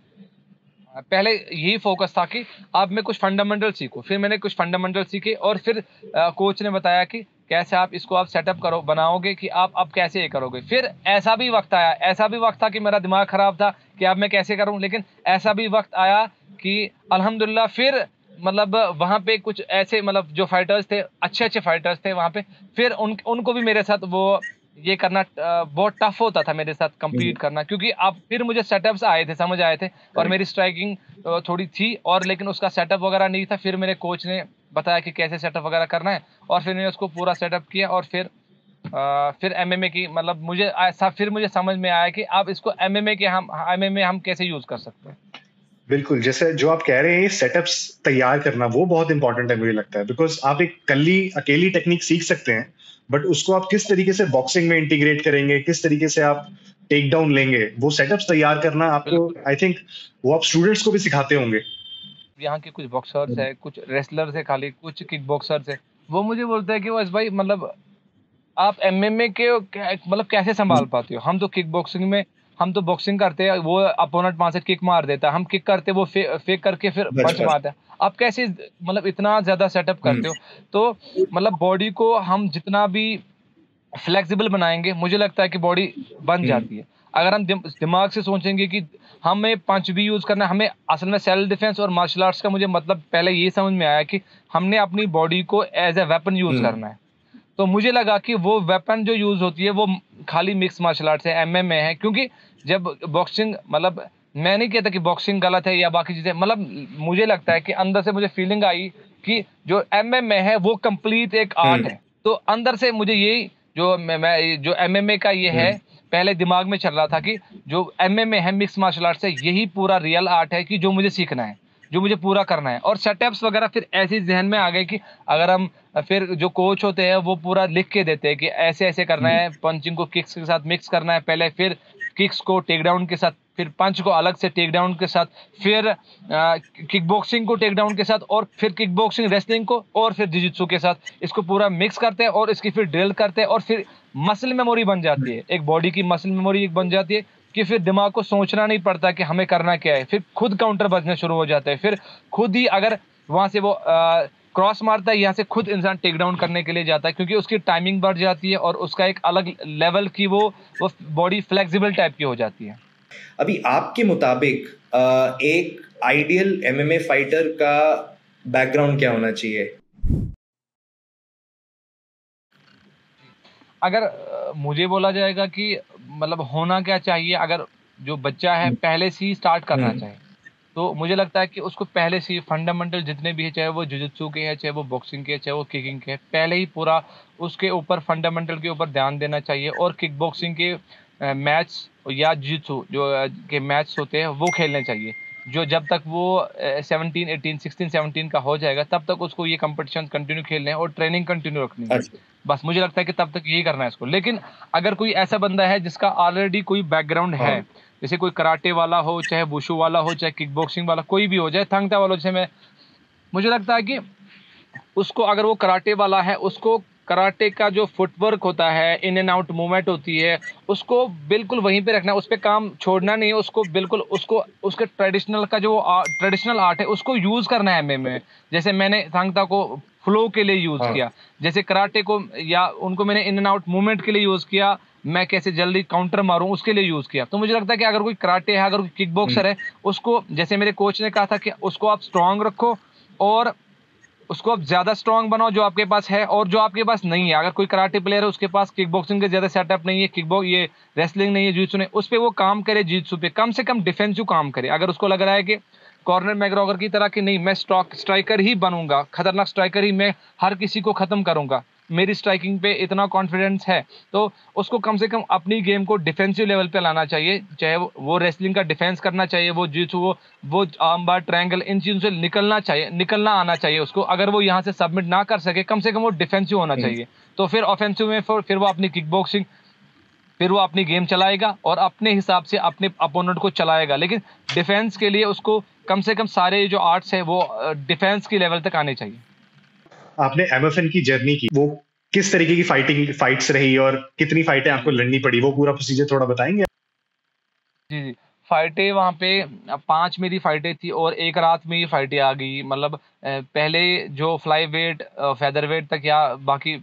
पहले यही फोकस था कि अब मैं कुछ फंडामेंटल सीखूं। फिर मैंने कुछ फंडामेंटल सीखे, और फिर कोच ने बताया कि कैसे आप इसको आप सेटअप करो, बनाओगे कि आप अब कैसे ये करोगे। फिर ऐसा भी वक्त आया, ऐसा भी वक्त था कि मेरा दिमाग खराब था कि अब मैं कैसे करूं, लेकिन ऐसा भी वक्त आया कि अल्हम्दुलिल्लाह फिर मतलब वहां पे कुछ ऐसे मतलब जो फाइटर्स थे, अच्छे अच्छे फाइटर्स थे वहां पे, फिर उनको भी मेरे साथ वो ये करना बहुत टफ होता था मेरे साथ compete करना, क्योंकि अब फिर मुझे सेटअप्स आए थे, समझ आए थे, और मेरी स्ट्राइकिंग थोड़ी थी, और लेकिन उसका सेटअप वगैरह नहीं था। फिर मेरे कोच ने बताया कि कैसे सेटअप वगैरह करना है, और फिर मैंने उसको पूरा सेटअप किया, और फिर एमएमए की मतलब मुझे ऐसा, फिर मुझे समझ में आया कि अब इसको एमएमए हम कैसे यूज कर सकते हैं। बिल्कुल, जैसे जो आप कह रहे हैं सेटअप्स तैयार करना वो बहुत इंपॉर्टेंट है मुझे लगता है, बिकॉज आप एक अकेली टेक्निक सीख सकते हैं, बट उसको आप किस तरीके से बॉक्सिंग में इंटीग्रेट करेंगे, किस तरीके से आप टेक डाउन लेंगे, वो सेटअप्स तैयार करना आपको, आई थिंक वो आप स्टूडेंट्स को भी सिखाते होंगे। यहाँ के कुछ बॉक्सर्स है, कुछ रेसलर्स है, खाली कुछ किक बॉक्सर्स है, वो मुझे बोलते हैं कि बस भाई मतलब आप एमएमए के मतलब कैसे संभाल पाते हो। हम तो किक बॉक्सिंग में, हम तो बॉक्सिंग करते हैं, वो अपोनेंट वहां से किक मार देता है, हम किक करते, वो फेक करके फिर पंच मारता है। आप कैसे मतलब इतना ज्यादा सेटअप करते हो। तो मतलब बॉडी को हम जितना भी फ्लेक्सिबल बनाएंगे, मुझे लगता है कि बॉडी बन जाती है। अगर हम दिमाग से सोचेंगे कि हमें पंच भी यूज करना है, हमें असल में सेल्फ डिफेंस और मार्शल आर्ट्स का मुझे मतलब पहले ये समझ में आया कि हमने अपनी बॉडी को एज ए वेपन यूज करना है। तो मुझे लगा कि वो वेपन जो यूज होती है वो खाली मिक्स मार्शल आर्ट्स है, एमएमए है। क्योंकि जब बॉक्सिंग मतलब मैं नहीं कहता कि बॉक्सिंग गलत है या बाकी चीजें, मतलब मुझे लगता है कि अंदर से मुझे फीलिंग आई कि जो एमएमए है वो कंप्लीट एक आर्ट है। तो अंदर से मुझे यही जो मैं जो एमएमए का ये है, पहले दिमाग में चल रहा था कि जो एमएमए है, मिक्स मार्शल आर्ट्स है, यही पूरा रियल आर्ट है कि जो मुझे सीखना है, जो मुझे पूरा करना है। और सेटअप्स वगैरह फिर ऐसे जहन में आ गए कि अगर हम फिर जो कोच होते हैं वो पूरा लिख के देते हैं कि ऐसे ऐसे करना है, पंचिंग को किक्स के साथ मिक्स करना है पहले, फिर किक्स को टेक डाउन के साथ, फिर पंच को अलग से टेक डाउन के साथ, फिर किक बॉक्सिंग को टेक डाउन के साथ, और फिर किक बॉक्सिंग रेसलिंग को, और फिर जिजित्सु के साथ इसको पूरा मिक्स करते हैं, और इसकी फिर ड्रिल करते हैं, और फिर मसल मेमोरी बन जाती है, एक बॉडी की मसल मेमोरी बन जाती है कि फिर दिमाग को सोचना नहीं पड़ता कि हमें करना क्या है। फिर खुद काउंटर बजने शुरू हो जाते हैं, फिर खुद ही अगर वहां से वो क्रॉस मारता है, यहाँ से खुद इंसान टेक डाउन करने के लिए जाता है, क्योंकि उसकी टाइमिंग बढ़ जाती है और उसका एक अलग लेवल की वो बॉडी फ्लेक्सिबल टाइप की हो जाती है। अभी आपके मुताबिक एक आइडियल एमएमए फाइटर का बैकग्राउंड क्या होना चाहिए? अगर मुझे बोला जाएगा कि मतलब होना क्या चाहिए, अगर जो बच्चा है पहले से ही स्टार्ट करना चाहिए, तो मुझे लगता है कि उसको पहले से फंडामेंटल जितने भी है, चाहे वो जुजुत्सु के है, चाहे वो बॉक्सिंग के है, चाहे वो किकिंग के है, पहले ही पूरा उसके ऊपर फंडामेंटल के ऊपर ध्यान देना चाहिए। और किक बॉक्सिंग के मैच या जुजुत्सु जो के मैच होते हैं वो खेलने चाहिए। जो जब तक वो 17, 18, 16, 17 का हो जाएगा तब तक उसको ये कंपटीशन कंटिन्यू खेलने हैं और ट्रेनिंग कंटिन्यू रखनी है। बस मुझे लगता है कि तब तक यही करना है इसको। लेकिन अगर कोई ऐसा बंदा है जिसका ऑलरेडी कोई बैकग्राउंड है, जैसे कोई कराटे वाला हो, चाहे वुशु वाला हो, चाहे किक बॉक्सिंग वाला कोई भी हो, चाहे थंग ता वाला, जैसे मुझे लगता है कि उसको, अगर वो कराटे वाला है, उसको कराटे का जो फुटवर्क होता है, इन एंड आउट मूवमेंट होती है, उसको बिल्कुल वहीं पे रखना है, उस पर काम छोड़ना नहीं है। उसको बिल्कुल उसके ट्रेडिशनल का जो ट्रेडिशनल आर्ट है उसको यूज करना है एमएमए में। जैसे मैंने थांगता को फ्लो के लिए यूज किया, जैसे कराटे को या उनको मैंने इन एंड आउट मूवमेंट के लिए यूज किया, मैं कैसे जल्दी काउंटर मारूं उसके लिए यूज किया। तो मुझे लगता है कि अगर कोई कराटे है, अगर कोई किक बॉक्सर है, उसको जैसे मेरे कोच ने कहा था कि उसको आप स्ट्रांग रखो और उसको आप ज्यादा स्ट्रांग बनाओ जो आपके पास है, और जो आपके पास नहीं है, अगर कोई कराटे प्लेयर है उसके पास किक बॉक्सिंग के ज्यादा सेटअप नहीं है, ये रेसलिंग नहीं है, जित्सु नहीं, उस पे वो काम करे, जित्सु पे कम से कम डिफेंसिव काम करे। अगर उसको लग रहा है कि कॉर्नर मैग्रेगर की तरह कि नहीं मैं स्ट्राइकर ही बनूंगा, खतरनाक स्ट्राइकर ही, मैं हर किसी को खत्म करूंगा, मेरी स्ट्राइकिंग पे इतना कॉन्फिडेंस है, तो उसको कम से कम अपनी गेम को डिफेंसिव लेवल पे लाना चाहिए। चाहे वो रेसलिंग का डिफेंस करना चाहिए, वो जित्सु, वो आर्म बार, ट्रायंगल, इन चीजों से निकलना आना चाहिए उसको। अगर वो यहाँ से सबमिट ना कर सके, कम से कम वो डिफेंसिव होना चाहिए। तो फिर ऑफेंसिव में फिर वो अपनी किक बॉक्सिंग, फिर वो अपनी गेम चलाएगा और अपने हिसाब से अपने अपोनेंट को चलाएगा। लेकिन डिफेंस के लिए उसको कम से कम सारे जो आर्ट्स है वो डिफेंस की लेवल तक आने चाहिए। आपने एमएफएन की जर्नी की, वो किस तरीके की फाइट्स रही और कितनी फाइटें आपको लड़नी पड़ी, वो पूरा प्रोसीजर थोड़ा बताएंगे? जी जी, फाइटें वहाँ पे 5 मेरी फाइटें थी और एक रात में ही फाइटें आ गई। मतलब पहले जो फ्लाई वेट, फेदर वेट तक या बाकी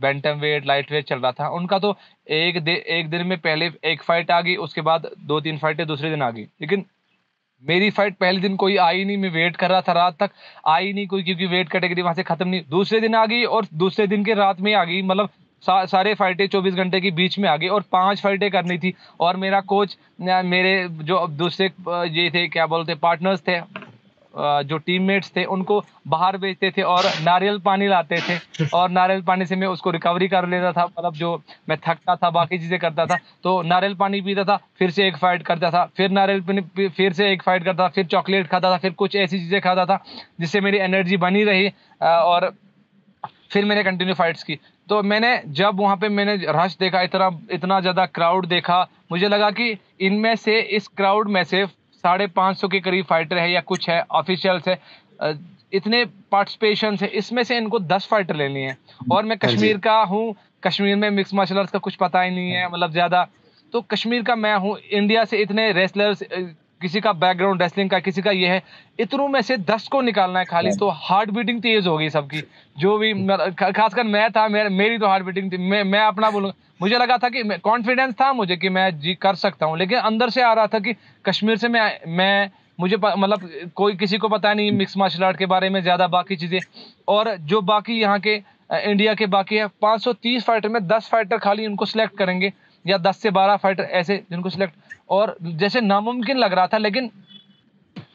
बैंटम वेट, लाइट वेट चल रहा था उनका, तो एक दिन में पहले एक फाइट आ गई, उसके बाद 2-3 फाइटें दूसरे दिन आ गई। लेकिन मेरी फाइट पहले दिन कोई आई नहीं, मैं वेट कर रहा था रात तक, आई नहीं कोई, क्योंकि वेट कैटेगरी वहां से खत्म नहीं। दूसरे दिन आ गई और दूसरे दिन के रात में आ गई। मतलब सारे फाइटें 24 घंटे के बीच में आ गई और 5 फाइटें करनी थी। और मेरा कोच, मेरे जो दूसरे ये थे, क्या बोलते, पार्टनर्स थे, जो टीममेट्स थे, उनको बाहर भेजते थे और नारियल पानी लाते थे, और नारियल पानी से मैं उसको रिकवरी कर लेता था। मतलब जो मैं थकता था, बाकी चीजें करता था, तो नारियल पानी पीता था, फिर से एक फाइट करता था, फिर नारियल पानी, फिर से एक फाइट करता था, फिर चॉकलेट खाता था, फिर कुछ ऐसी चीजें खाता था जिससे मेरी एनर्जी बनी रही। और फिर मैंने कंटिन्यू फाइट्स की। तो मैंने जब वहां पे मैंने रश देखा, इतना ज्यादा क्राउड देखा, मुझे लगा कि इनमें से, इस क्राउड में से 550 के करीब फाइटर है या कुछ है, ऑफिशियल्स है, इतने पार्टिसिपेशन है, इसमें से इनको 10 फाइटर लेनी है। और मैं कश्मीर का हूँ, कश्मीर में मिक्स मार्शल आर्ट्स का कुछ पता ही नहीं है, मतलब ज्यादा। तो कश्मीर का मैं हूँ, इंडिया से इतने रेसलर्स, किसी का बैकग्राउंड रेसलिंग का, किसी का ये है, इतनों में से 10 को निकालना है खाली। तो हार्ट बीटिंग तेज हो गई सबकी, जो भी, खासकर मैं था, मेरी तो हार्ट बीटिंग थी। मैं अपना बोलूंगा, मुझे लगा था कि कॉन्फिडेंस था मुझे कि मैं जी कर सकता हूँ, लेकिन अंदर से आ रहा था कि कश्मीर से मैं मुझे मतलब कोई किसी को पता नहीं मिक्स मार्शल आर्ट के बारे में ज्यादा, बाकी चीजें। और जो बाकी यहाँ के इंडिया के बाकी है 530 फाइटर में 10 फाइटर खाली उनको सिलेक्ट करेंगे, या 10 से 12 फाइटर ऐसे जिनको सिलेक्ट, और जैसे नामुमकिन लग रहा था, लेकिन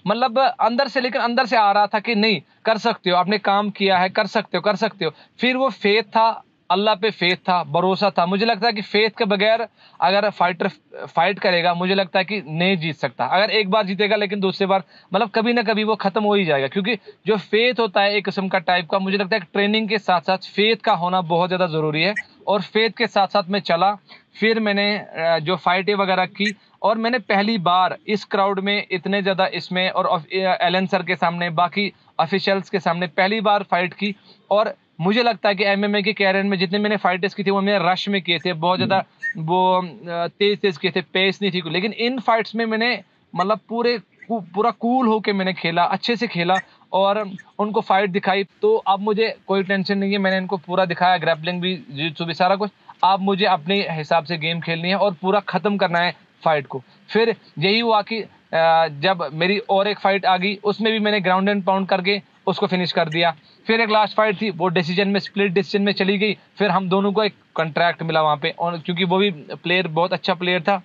मतलब अंदर से आ रहा था कि नहीं, कर सकते हो, आपने काम किया है, कर सकते हो। फिर वो फेथ था, अल्लाह पे फेथ था, भरोसा था। मुझे लगता है कि फेथ के बगैर अगर फाइटर फाइट करेगा, मुझे लगता है कि नहीं जीत सकता। अगर एक बार जीतेगा, लेकिन दूसरी बार मतलब कभी ना कभी वो खत्म हो ही जाएगा। क्योंकि जो फेथ होता है एक किस्म का टाइप का, मुझे लगता है कि ट्रेनिंग के साथ साथ फेथ का होना बहुत ज्यादा जरूरी है। और फेथ के साथ साथ मैं चला, फिर मैंने जो फाइटें वगैरह की, और मैंने पहली बार इस क्राउड में इतने ज्यादा इसमें, और एलन सर के सामने, बाकी ऑफिशियल्स के सामने पहली बार फाइट की। और मुझे लगता है कि एमएमए के कैरियर में जितने मैंने फाइट्स की थी वो मैंने रश में किए थे, बहुत ज्यादा वो तेज किए थे, पेस नहीं थी। लेकिन इन फाइट्स में मैंने मतलब पूरा कूल होके मैंने खेला, अच्छे से खेला और उनको फाइट दिखाई। तो अब मुझे कोई टेंशन नहीं है, मैंने इनको पूरा दिखाया, ग्रैपलिंग भी, जित्सु भी, सारा कुछ। अब मुझे अपने हिसाब से गेम खेलनी है और पूरा खत्म करना है फाइट को। फिर यही हुआ कि जब मेरी और एक फाइट आ गई, उसमें भी मैंने ग्राउंड एंड पाउंड करके उसको फिनिश कर दिया। फिर एक लास्ट फाइट थी, वो डिसीजन में, स्प्लिट डिसीजन में चली गई। फिर हम दोनों को एक कॉन्ट्रैक्ट मिला वहां पे, और क्योंकि वो भी प्लेयर बहुत अच्छा प्लेयर था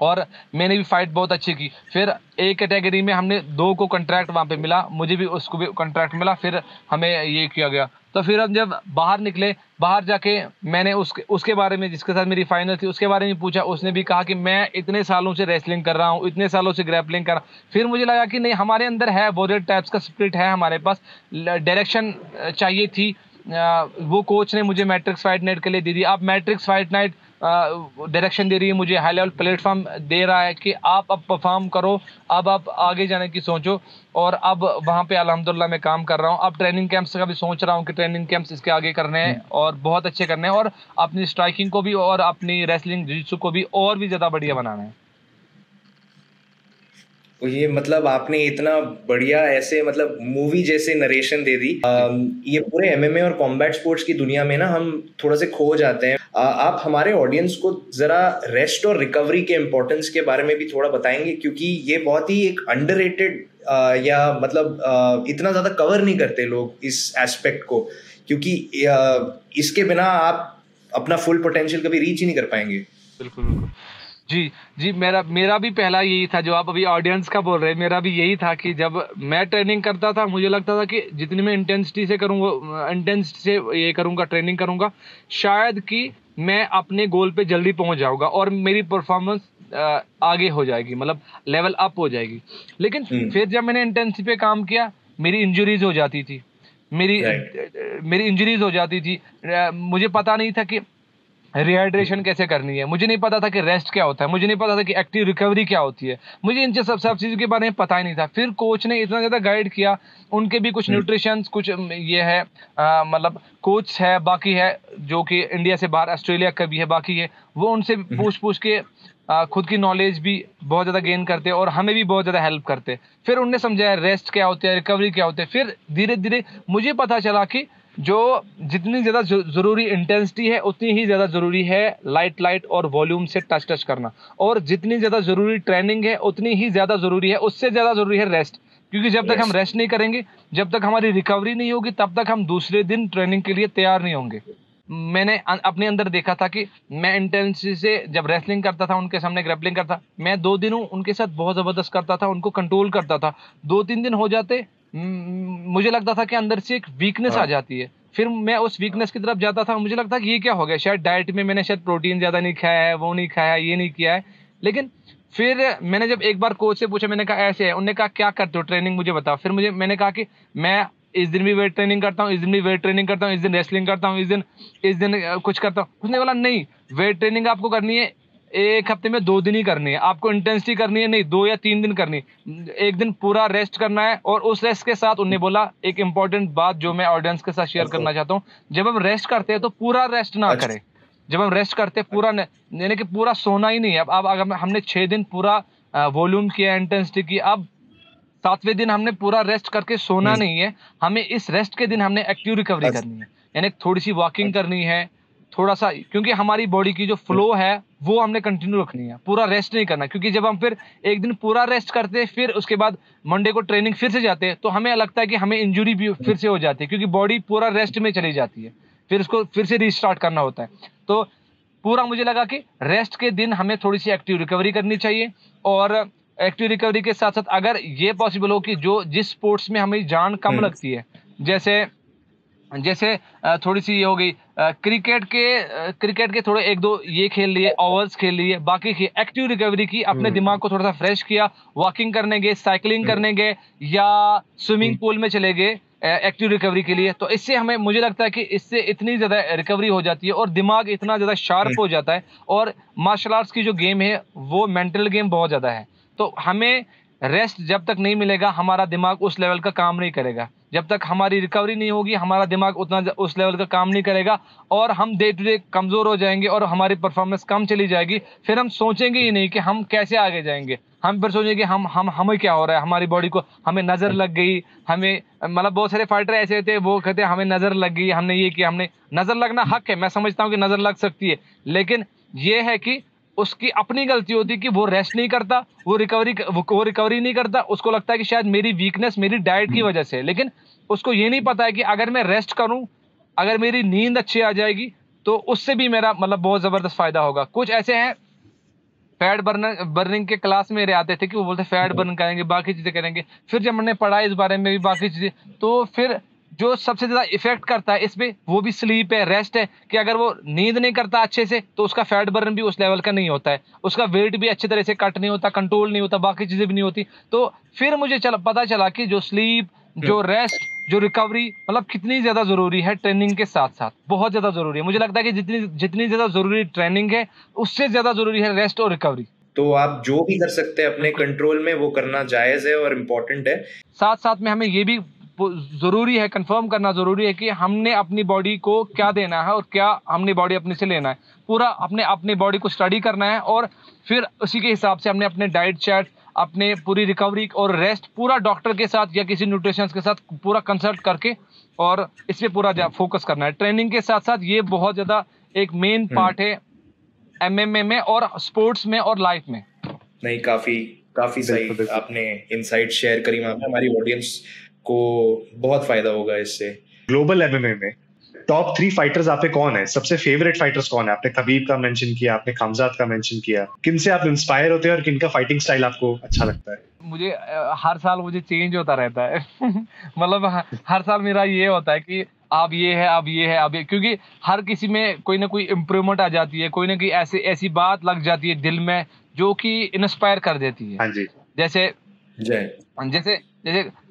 और मैंने भी फाइट बहुत अच्छी की। फिर एक कैटेगरी में हमने 2 को कॉन्ट्रैक्ट वहां पे मिला, मुझे भी उसको भी कॉन्ट्रैक्ट मिला। फिर हमें ये किया गया। तो फिर हम जब बाहर निकले, बाहर जाके मैंने उसके बारे में, जिसके साथ मेरी फाइनल थी, उसके बारे में पूछा। उसने भी कहा कि मैं इतने सालों से रेसलिंग कर रहा हूँ, इतने सालों से ग्रैपलिंग कर रहा हूँ। फिर मुझे लगा कि नहीं, हमारे अंदर है, वॉरियर टाइप्स का स्पिरिट है हमारे पास, डायरेक्शन चाहिए थी। वो कोच ने मुझे मैट्रिक्स फाइट नाइट के लिए दी थी। अब मैट्रिक्स फाइट नाइट डायरेक्शन दे रही है मुझे, हाई लेवल प्लेटफॉर्म दे रहा है कि आप अब परफॉर्म करो, अब आप आगे जाने की सोचो। और अब वहाँ पे अल्हम्दुलिल्लाह मैं काम कर रहा हूँ। अब ट्रेनिंग कैंप्स का भी सोच रहा हूँ कि ट्रेनिंग कैंप्स इसके आगे करने हैं और बहुत अच्छे करने हैं, और अपनी स्ट्राइकिंग को भी और अपनी रेसलिंग जित्सु को भी और भी ज़्यादा बढ़िया बनाना है। तो ये मतलब आपने इतना बढ़िया ऐसे मतलब मूवी जैसे नरेशन दे दी। ये पूरे एमएमए और कॉम्बैट स्पोर्ट्स की दुनिया में ना हम थोड़ा से खो जाते हैं। आप हमारे ऑडियंस को जरा रेस्ट और रिकवरी के इम्पोर्टेंस के बारे में भी थोड़ा बताएंगे, क्योंकि ये बहुत ही एक अंडररेटेड या मतलब इतना ज्यादा कवर नहीं करते लोग इस एस्पेक्ट को, क्योंकि इसके बिना आप अपना फुल पोटेंशियल कभी रीच ही नहीं कर पाएंगे। बिल्कुल बिल्कुल जी मेरा भी पहला यही था जो आप अभी ऑडियंस का बोल रहे हैं। मेरा भी यही था कि जब मैं ट्रेनिंग करता था मुझे लगता था कि जितनी मैं इंटेंसिटी से ये करूँगा ट्रेनिंग करूँगा, शायद कि मैं अपने गोल पे जल्दी पहुंच जाऊंगा और मेरी परफॉर्मेंस आगे हो जाएगी, मतलब लेवल अप हो जाएगी। लेकिन फिर जब मैंने इंटेंसिटी पे काम किया मेरी इंजरीज हो जाती थी, मेरी इंजरीज हो जाती थी। मुझे पता नहीं था कि रिहाइड्रेशन कैसे करनी है, मुझे नहीं पता था कि रेस्ट क्या होता है, मुझे नहीं पता था कि एक्टिव रिकवरी क्या होती है, मुझे इन सब चीज़ों के बारे में पता ही नहीं था। फिर कोच ने इतना ज़्यादा गाइड किया, उनके भी कुछ न्यूट्रिशन कुछ ये है मतलब कोच है बाकी है जो कि इंडिया से बाहर ऑस्ट्रेलिया का भी है बाकी है, वो उनसे पूछ के खुद की नॉलेज भी बहुत ज़्यादा गेन करते और हमें भी बहुत ज़्यादा हेल्प करते। फिर उनने समझाया रेस्ट क्या होता है, रिकवरी क्या होता है। फिर धीरे धीरे मुझे पता चला कि जो जितनी ज़्यादा ज़रूरी इंटेंसिटी है उतनी ही ज़्यादा ज़रूरी है लाइट और वॉल्यूम से टच करना, और जितनी ज़्यादा ज़रूरी ट्रेनिंग है उतनी ही ज़्यादा ज़रूरी है, उससे ज़्यादा ज़रूरी है रेस्ट। क्योंकि जब तक हम रेस्ट नहीं करेंगे, जब तक हमारी रिकवरी नहीं होगी, तब तक हम दूसरे दिन ट्रेनिंग के लिए तैयार नहीं होंगे। मैंने अपने अंदर देखा था कि मैं इंटेंसिटी से जब रेसलिंग करता था, उनके सामने ग्रैपलिंग करता, मैं 2 दिन उनके साथ बहुत ज़बरदस्त करता था, उनको कंट्रोल करता था। 2-3 दिन हो जाते मुझे लगता था कि अंदर से एक वीकनेस आ जाती है। फिर मैं उस वीकनेस की तरफ जाता था, मुझे लगता कि ये क्या हो गया, शायद डाइट में मैंने शायद प्रोटीन ज़्यादा नहीं खाया है, वो नहीं खाया, ये नहीं किया है। लेकिन फिर मैंने जब एक बार कोच से पूछा, मैंने कहा ऐसे है, उन्होंने कहा क्या करते हो ट्रेनिंग मुझे बताओ। फिर मैंने कहा कि मैं इस दिन भी वेट ट्रेनिंग करता हूँ, इस दिन भी वेट ट्रेनिंग करता हूँ, इस दिन रेसलिंग करता हूँ, इस दिन कुछ करता हूँ। उसने बोला नहीं, वेट ट्रेनिंग आपको करनी है 1 हफ्ते में 2 दिन ही करनी है, आपको इंटेंसिटी करनी है नहीं 2 या 3 दिन करनी है, 1 दिन पूरा रेस्ट करना है। और उस रेस्ट के साथ उन्होंने बोला एक इंपॉर्टेंट बात जो मैं ऑडियंस के साथ शेयर करना चाहता हूँ, जब हम रेस्ट करते हैं तो पूरा रेस्ट ना करें। जब हम रेस्ट करते हैं पूरा यानी कि पूरा सोना ही नहीं है। अब अगर हमने 6 दिन पूरा वॉल्यूम किया, इंटेंसिटी की, अब 7वें दिन हमने पूरा रेस्ट करके सोना नहीं है, हमें इस रेस्ट के दिन हमने एक्टिव रिकवरी करनी है, यानी थोड़ी सी वॉकिंग करनी है, थोड़ा सा, क्योंकि हमारी बॉडी की जो फ्लो है वो हमने कंटिन्यू रखनी है, पूरा रेस्ट नहीं करना। क्योंकि जब हम फिर एक दिन पूरा रेस्ट करते हैं, फिर उसके बाद मंडे को ट्रेनिंग फिर से जाते हैं, तो हमें लगता है कि हमें इंजरी भी फिर से हो जाती है, क्योंकि बॉडी पूरा रेस्ट में चली जाती है, फिर उसको फिर से रीस्टार्ट करना होता है। तो पूरा मुझे लगा कि रेस्ट के दिन हमें थोड़ी सी एक्टिव रिकवरी करनी चाहिए। और एक्टिव रिकवरी के साथ साथ अगर ये पॉसिबल हो कि जिस स्पोर्ट्स में हमें जान कम लगती है, जैसे थोड़ी सी ये हो गई क्रिकेट के थोड़े 1-2 ये खेल लिए, ओवर्स खेल लिए, बाकी की एक्टिव रिकवरी की, अपने दिमाग को थोड़ा सा फ्रेश किया, वॉकिंग करने गए, साइकिलिंग करने गए या स्विमिंग पूल में चले गए एक्टिव रिकवरी के लिए। तो इससे हमें, मुझे लगता है कि इससे इतनी ज़्यादा रिकवरी हो जाती है और दिमाग इतना ज़्यादा शार्प हो जाता है। और मार्शल आर्ट्स की जो गेम है वो मेंटल गेम बहुत ज़्यादा है, तो हमें रेस्ट जब तक नहीं मिलेगा हमारा दिमाग उस लेवल का काम नहीं करेगा। जब तक हमारी रिकवरी नहीं होगी हमारा दिमाग उतना उस लेवल का काम नहीं करेगा और हम डे टू डे कमज़ोर हो जाएंगे और हमारी परफॉर्मेंस कम चली जाएगी। फिर हम सोचेंगे ही नहीं कि हम कैसे आगे जाएंगे, हम फिर सोचेंगे हमें क्या हो रहा है, हमारी बॉडी को हमें नज़र लग गई, हमें मतलब बहुत सारे फाइटर ऐसे थे वो कहते हैं हमें नज़र लग गई, हमने ये किया। हमने नज़र लगना हक है, मैं समझता हूँ कि नज़र लग सकती है, लेकिन ये है कि उसकी अपनी गलती होती है कि वो रेस्ट नहीं करता, वो रिकवरी नहीं करता। उसको लगता है कि शायद मेरी वीकनेस मेरी डाइट की वजह से, लेकिन उसको ये नहीं पता है कि अगर मैं रेस्ट करूं, अगर मेरी नींद अच्छी आ जाएगी तो उससे भी मेरा मतलब बहुत ज़बरदस्त फायदा होगा। कुछ ऐसे हैं फैट बर्निंग के क्लास में आते थे कि वो बोलते फैट बर्न करेंगे, बाकी चीज़ें करेंगे। फिर जब मैंने पढ़ा इस बारे में भी बाकी चीज़ें, तो फिर जो सबसे ज़्यादा इफेक्ट करता है इसमें वो भी स्लीप है, रेस्ट है। कि अगर वो नींद नहीं करता अच्छे से तो उसका फैट बर्न भी उस लेवल का नहीं होता है, उसका वेट भी अच्छी तरह से कट नहीं होता, कंट्रोल नहीं होता, बाकी चीज़ें भी नहीं होती। तो फिर मुझे पता चला कि जो स्लीप, जो रेस्ट, जो रिकवरी मतलब कितनी ज़्यादा ज़रूरी है ट्रेनिंग के साथ साथ, बहुत ज़्यादा ज़रूरी है। मुझे लगता है कि जितनी ज़्यादा ज़रूरी ट्रेनिंग है उससे ज़्यादा ज़रूरी है रेस्ट और रिकवरी। तो आप जो भी कर सकते हैं अपने कंट्रोल में वो करना जायज़ है और इम्पोर्टेंट है। साथ साथ में हमें ये भी ज़रूरी है, कंफर्म करना ज़रूरी है कि हमने अपनी बॉडी को क्या देना है और क्या हमने बॉडी अपने से लेना है। पूरा अपने बॉडी को स्टडी करना है और फिर उसी के हिसाब से हमने अपने डाइट चार्ट, अपने पूरी रिकवरी और रेस्ट पूरा डॉक्टर के साथ या किसी न्यूट्रिशनिस्ट के साथ पूरा कंसल्ट करके और इस पे पूरा फोकस करना है। ट्रेनिंग के साथ साथ ये बहुत ज़्यादा एक मेन पार्ट है MMA में और स्पोर्ट्स में और लाइफ में। नहीं, काफी सही आपने इनसाइट शेयर करी। हमारी ऑडियंस को बहुत फायदा होगा इससे। ग्लोबल MMA में टॉप 3 फाइटर्स आप पे कौन है? सबसे फेवरेट फाइटर्स कौन है? आपने खबीब का मेंशन किया, आपने खमजात का मेंशन किया। किन से आप इंस्पायर होते हैं और किनका फाइटिंग स्टाइल आपको अच्छा लगता है? मुझे हर साल मुझे चेंज होता रहता है मतलब हर साल मेरा ये होता है कि अब ये है, अब ये है, अब ये, क्योंकि हर किसी में कोई ना कोई इम्प्रूवमेंट आ जाती है, कोई ना कोई ऐसी बात लग जाती है दिल में जो कि इंस्पायर कर देती है। हाँ जी। जैसे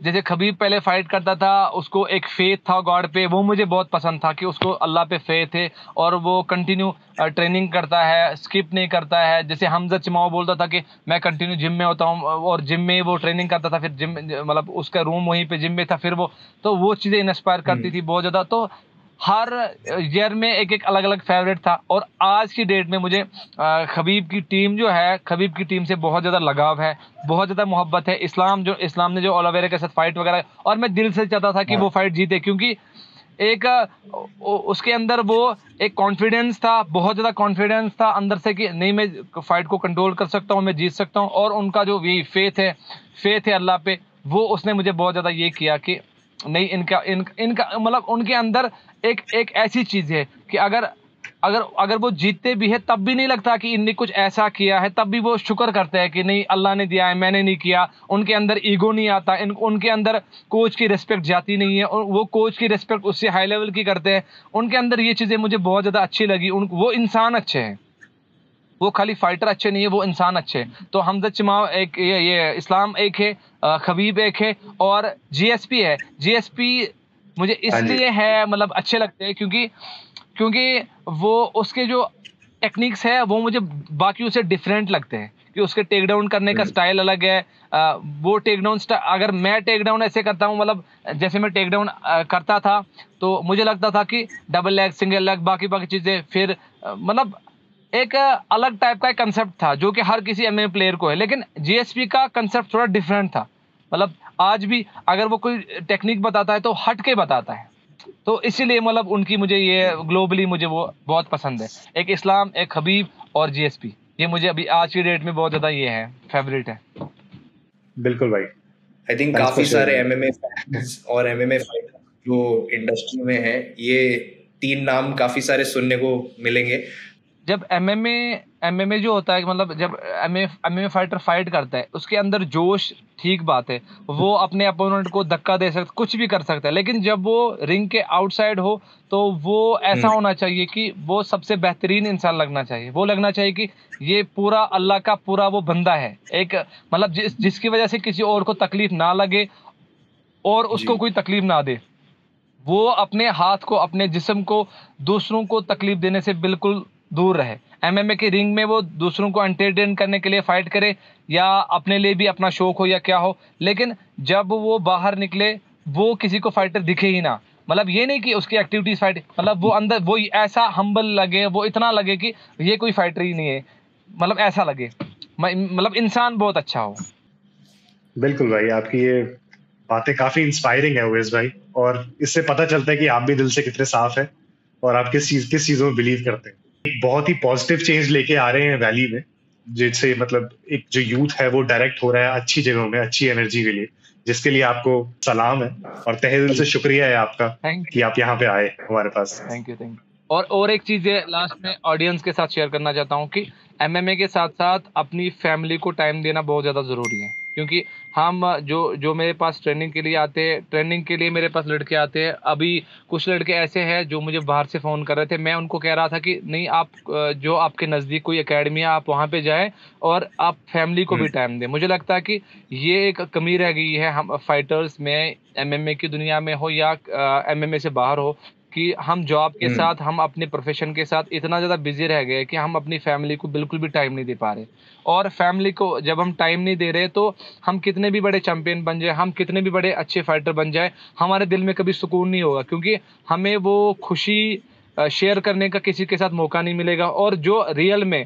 जैसे खबीब पहले फाइट करता था, उसको एक फेथ था गॉड पे, वो मुझे बहुत पसंद था कि उसको अल्लाह पे फेथ है और वो कंटिन्यू ट्रेनिंग करता है, स्किप नहीं करता है। जैसे हमजा चिमाओ बोलता था कि मैं कंटिन्यू जिम में होता हूँ और जिम में वो ट्रेनिंग करता था, फिर जिम मतलब उसका रूम वहीं पे जिम में था, फिर वो चीज़ें इंस्पायर करती थी बहुत ज़्यादा। तो हर ईयर में एक अलग अलग फेवरेट था और आज की डेट में मुझे खबीब की टीम जो है, खबीब की टीम से बहुत ज़्यादा लगाव है, बहुत ज़्यादा मोहब्बत है। इस्लाम ने जो ओलिवेरा के साथ फाइट वगैरह, और मैं दिल से चाहता था कि वो फाइट जीते, क्योंकि एक उसके अंदर वो एक कॉन्फिडेंस था, बहुत ज़्यादा कॉन्फिडेंस था अंदर से कि नहीं, मैं फाइट को कंट्रोल कर सकता हूँ, मैं जीत सकता हूँ। और उनका जो यही फेथ है अल्लाह पे, वो उसने मुझे बहुत ज़्यादा ये किया कि नहीं, इनका मतलब उनके अंदर एक ऐसी चीज़ है कि अगर वो जीतते भी है तब भी नहीं लगता कि इनने कुछ ऐसा किया है, तब भी वो शुक्र करते हैं कि नहीं, अल्लाह ने दिया है, मैंने नहीं किया। उनके अंदर ईगो नहीं आता, उनके अंदर कोच की रिस्पेक्ट जाती नहीं है, और वो कोच की रिस्पेक्ट उससे हाई लेवल की करते हैं। उनके अंदर ये चीज़ें मुझे बहुत ज़्यादा अच्छी लगी। वो इंसान अच्छे हैं, वो खाली फाइटर अच्छे नहीं है, वो इंसान अच्छे हैं। तो हमजा चिमाओ एक, ये इस्लाम एक है, खबीब एक है, और GSP है। GSP मुझे इसलिए है मतलब अच्छे लगते हैं क्योंकि वो उसके जो टेक्निक्स है वो मुझे बाकियों से डिफरेंट लगते हैं कि उसके टेक डाउन करने का स्टाइल अलग है। वो टेक डाउन अगर मैं टेक डाउन ऐसे करता हूँ, मतलब जैसे मैं टेक डाउन करता था तो मुझे लगता था कि डबल लेग, सिंगल लेग, बाकी चीज़ें, फिर मतलब एक अलग टाइप का कंसेप्ट था जो कि हर किसी MMA प्लेयर को है। लेकिन GSP का कंसेप्ट थोड़ा डिफरेंट था, मतलब आज भी अगर वो कोई टेक्निक बताता है तो हट के बताता है। तो इसीलिए मतलब उनकी मुझे ये ग्लोबली मुझे वो बहुत पसंद है। एक इस्लाम, एक खबीब और GSP, ये मुझे अभी आज की डेट में बहुत ज़्यादा ये है, फेवरेट है। बिल्कुल भाई। आई थिंक काफ़ी सारे MMA फैंस और MMA फाइटर जो इंडस्ट्री में है, ये 3 नाम काफ़ी सारे सुनने को मिलेंगे। जब MMA जो होता है, मतलब जब MMA फाइटर फाइट करता है, उसके अंदर जोश, ठीक बात है, वो अपने अपोनेंट को धक्का दे सकता, कुछ भी कर सकता है। लेकिन जब वो रिंग के आउटसाइड हो तो वो ऐसा होना चाहिए कि वो सबसे बेहतरीन इंसान लगना चाहिए। वो लगना चाहिए कि ये पूरा अल्लाह का पूरा वो बंदा है, एक मतलब जिसकी वजह से किसी और को तकलीफ ना लगे और उसको कोई तकलीफ ना दे। वो अपने हाथ को, अपने जिस्म को दूसरों को तकलीफ देने से बिल्कुल दूर रहे। MMA के रिंग में वो दूसरों को एंटरटेन करने के लिए फाइट करे या अपने लिए भी अपना शौक हो या क्या हो, लेकिन जब वो बाहर निकले वो किसी को फाइटर दिखे ही ना। मतलब ये नहीं कि उसकी एक्टिविटीज फाइट, मतलब वो अंदर वो ऐसा हम्बल लगे, वो इतना लगे कि ये कोई फाइटर ही नहीं है, मतलब ऐसा लगे, मतलब इंसान बहुत अच्छा हो। बिल्कुल भाई, आपकी ये बातें काफी इंस्पायरिंग है उवैस भाई, और इससे पता चलता है कि आप भी दिल से कितने साफ है और आप किस चीजों में बिलीव करते हैं। एक बहुत ही पॉजिटिव चेंज लेके आ रहे हैं वैली में, जिससे मतलब एक जो यूथ है वो डायरेक्ट हो रहा है अच्छी जगहों में, अच्छी एनर्जी के लिए, जिसके लिए आपको सलाम है और तहे दिल से शुक्रिया है आपका कि आप यहाँ पे आए हमारे पास। Thank you. और एक चीज़ है लास्ट में ऑडियंस के साथ शेयर करना चाहता हूँ कि MMA के साथ साथ अपनी फैमिली को टाइम देना बहुत ज़्यादा ज़रूरी है। क्योंकि हम जो मेरे पास ट्रेनिंग के लिए आते हैं, ट्रेनिंग के लिए मेरे पास लड़के आते हैं। अभी कुछ लड़के ऐसे हैं जो मुझे बाहर से फ़ोन कर रहे थे, मैं उनको कह रहा था कि नहीं, आप जो आपके नज़दीक कोई एकेडमी है आप वहाँ पे जाएं और आप फैमिली को भी टाइम दें। मुझे लगता है कि ये एक कमी रह गई है हम फाइटर्स में, MMA की दुनिया में हो या MMA से बाहर हो, कि हम जॉब के साथ, हम अपने प्रोफेशन के साथ इतना ज़्यादा बिजी रह गए कि हम अपनी फैमिली को बिल्कुल भी टाइम नहीं दे पा रहे। और फैमिली को जब हम टाइम नहीं दे रहे तो हम कितने भी बड़े चैंपियन बन जाए, हम कितने भी बड़े अच्छे फाइटर बन जाए, हमारे दिल में कभी सुकून नहीं होगा, क्योंकि हमें वो खुशी शेयर करने का किसी के साथ मौका नहीं मिलेगा। और जो रियल में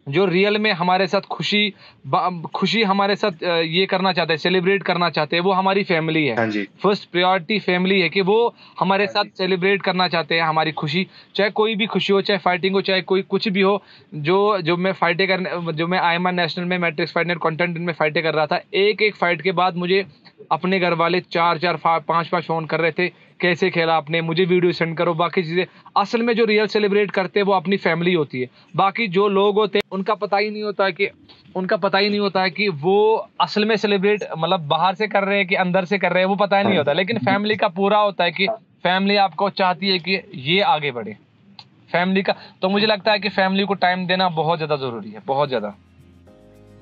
जो रियल में हमारे साथ खुशी हमारे साथ ये करना चाहते हैं, सेलिब्रेट करना चाहते हैं, वो हमारी फैमिली है। फर्स्ट प्रायोरिटी फैमिली है कि वो हमारे साथ सेलिब्रेट करना चाहते हैं हमारी खुशी, चाहे कोई भी खुशी हो, चाहे फाइटिंग हो, चाहे कोई कुछ भी हो। जो मैं फाइटें करने, जो मैं IMA नेशनल में मैट्रिक्स फाइट नेट कंटेंट में फाइटें कर रहा था, एक फाइट के बाद मुझे अपने घर वाले 4-5 फोन कर रहे थे, कैसे खेला आपने, मुझे वीडियो सेंड करो, बाकी चीजें। असल में जो रियल सेलिब्रेट करते हैं वो अपनी फैमिली होती है। बाकी जो लोग होते हैं उनका पता ही नहीं होता है कि वो असल में सेलिब्रेट मतलब बाहर से कर रहे हैं कि अंदर से कर रहे हैं, वो पता ही नहीं होता। लेकिन फैमिली का पूरा होता है कि फैमिली आपको चाहती है कि ये आगे बढ़े, फैमिली का। तो मुझे लगता है कि फैमिली को टाइम देना बहुत ज्यादा जरूरी है, बहुत ज्यादा।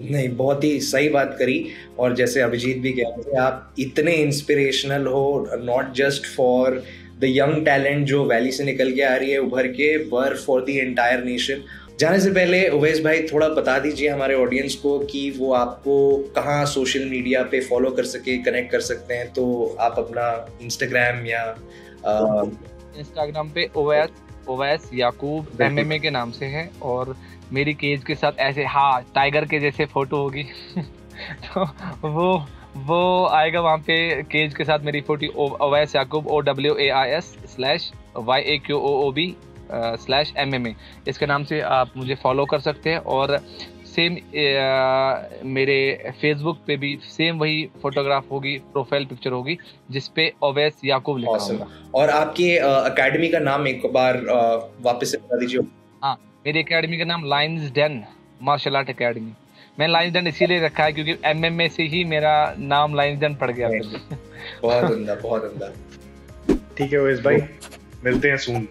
नहीं, बहुत ही सही बात करी। और जैसे अभिजीत भी कह रहे थे, आप इतने इंस्पिरेशनल हो, not just for the young talent जो वैली से निकल के आ रही है उभर के, पर फॉर द एंटायर नेशन। जाने से पहले उवैस भाई थोड़ा बता दीजिए हमारे ऑडियंस को कि वो आपको कहाँ सोशल मीडिया पे फॉलो कर सके, कनेक्ट कर सकते हैं। तो आप अपना इंस्टाग्राम या इंस्टाग्राम पे ओवैस याकूब MMA के नाम से है, और मेरी केज के साथ ऐसे टाइगर के जैसे फोटो होगी तो वो आएगा वहाँ पे, केज के साथ मेरी फोटो ओवैस याकूब OWAIS/YAKOOB/MMA इसके नाम से आप मुझे फॉलो कर सकते हैं। और सेम मेरे फेसबुक पे भी सेम वही फोटोग्राफ होगी, प्रोफाइल पिक्चर होगी जिसपे ओवैस याकूब लिखा होगा। और आपके एकेडमी का नाम एक बार वापस से बता दीजिए। हाँ, मेरी एकेडमी का नाम Lions Den Martial Art Academy. मैं लायंस डेन इसीलिए रखा है क्योंकि MMA से ही मेरा नाम लायंस डेन पड़ गया। बहुत उम्दा। ठीक है ओवैस भाई, मिलते हैं सून।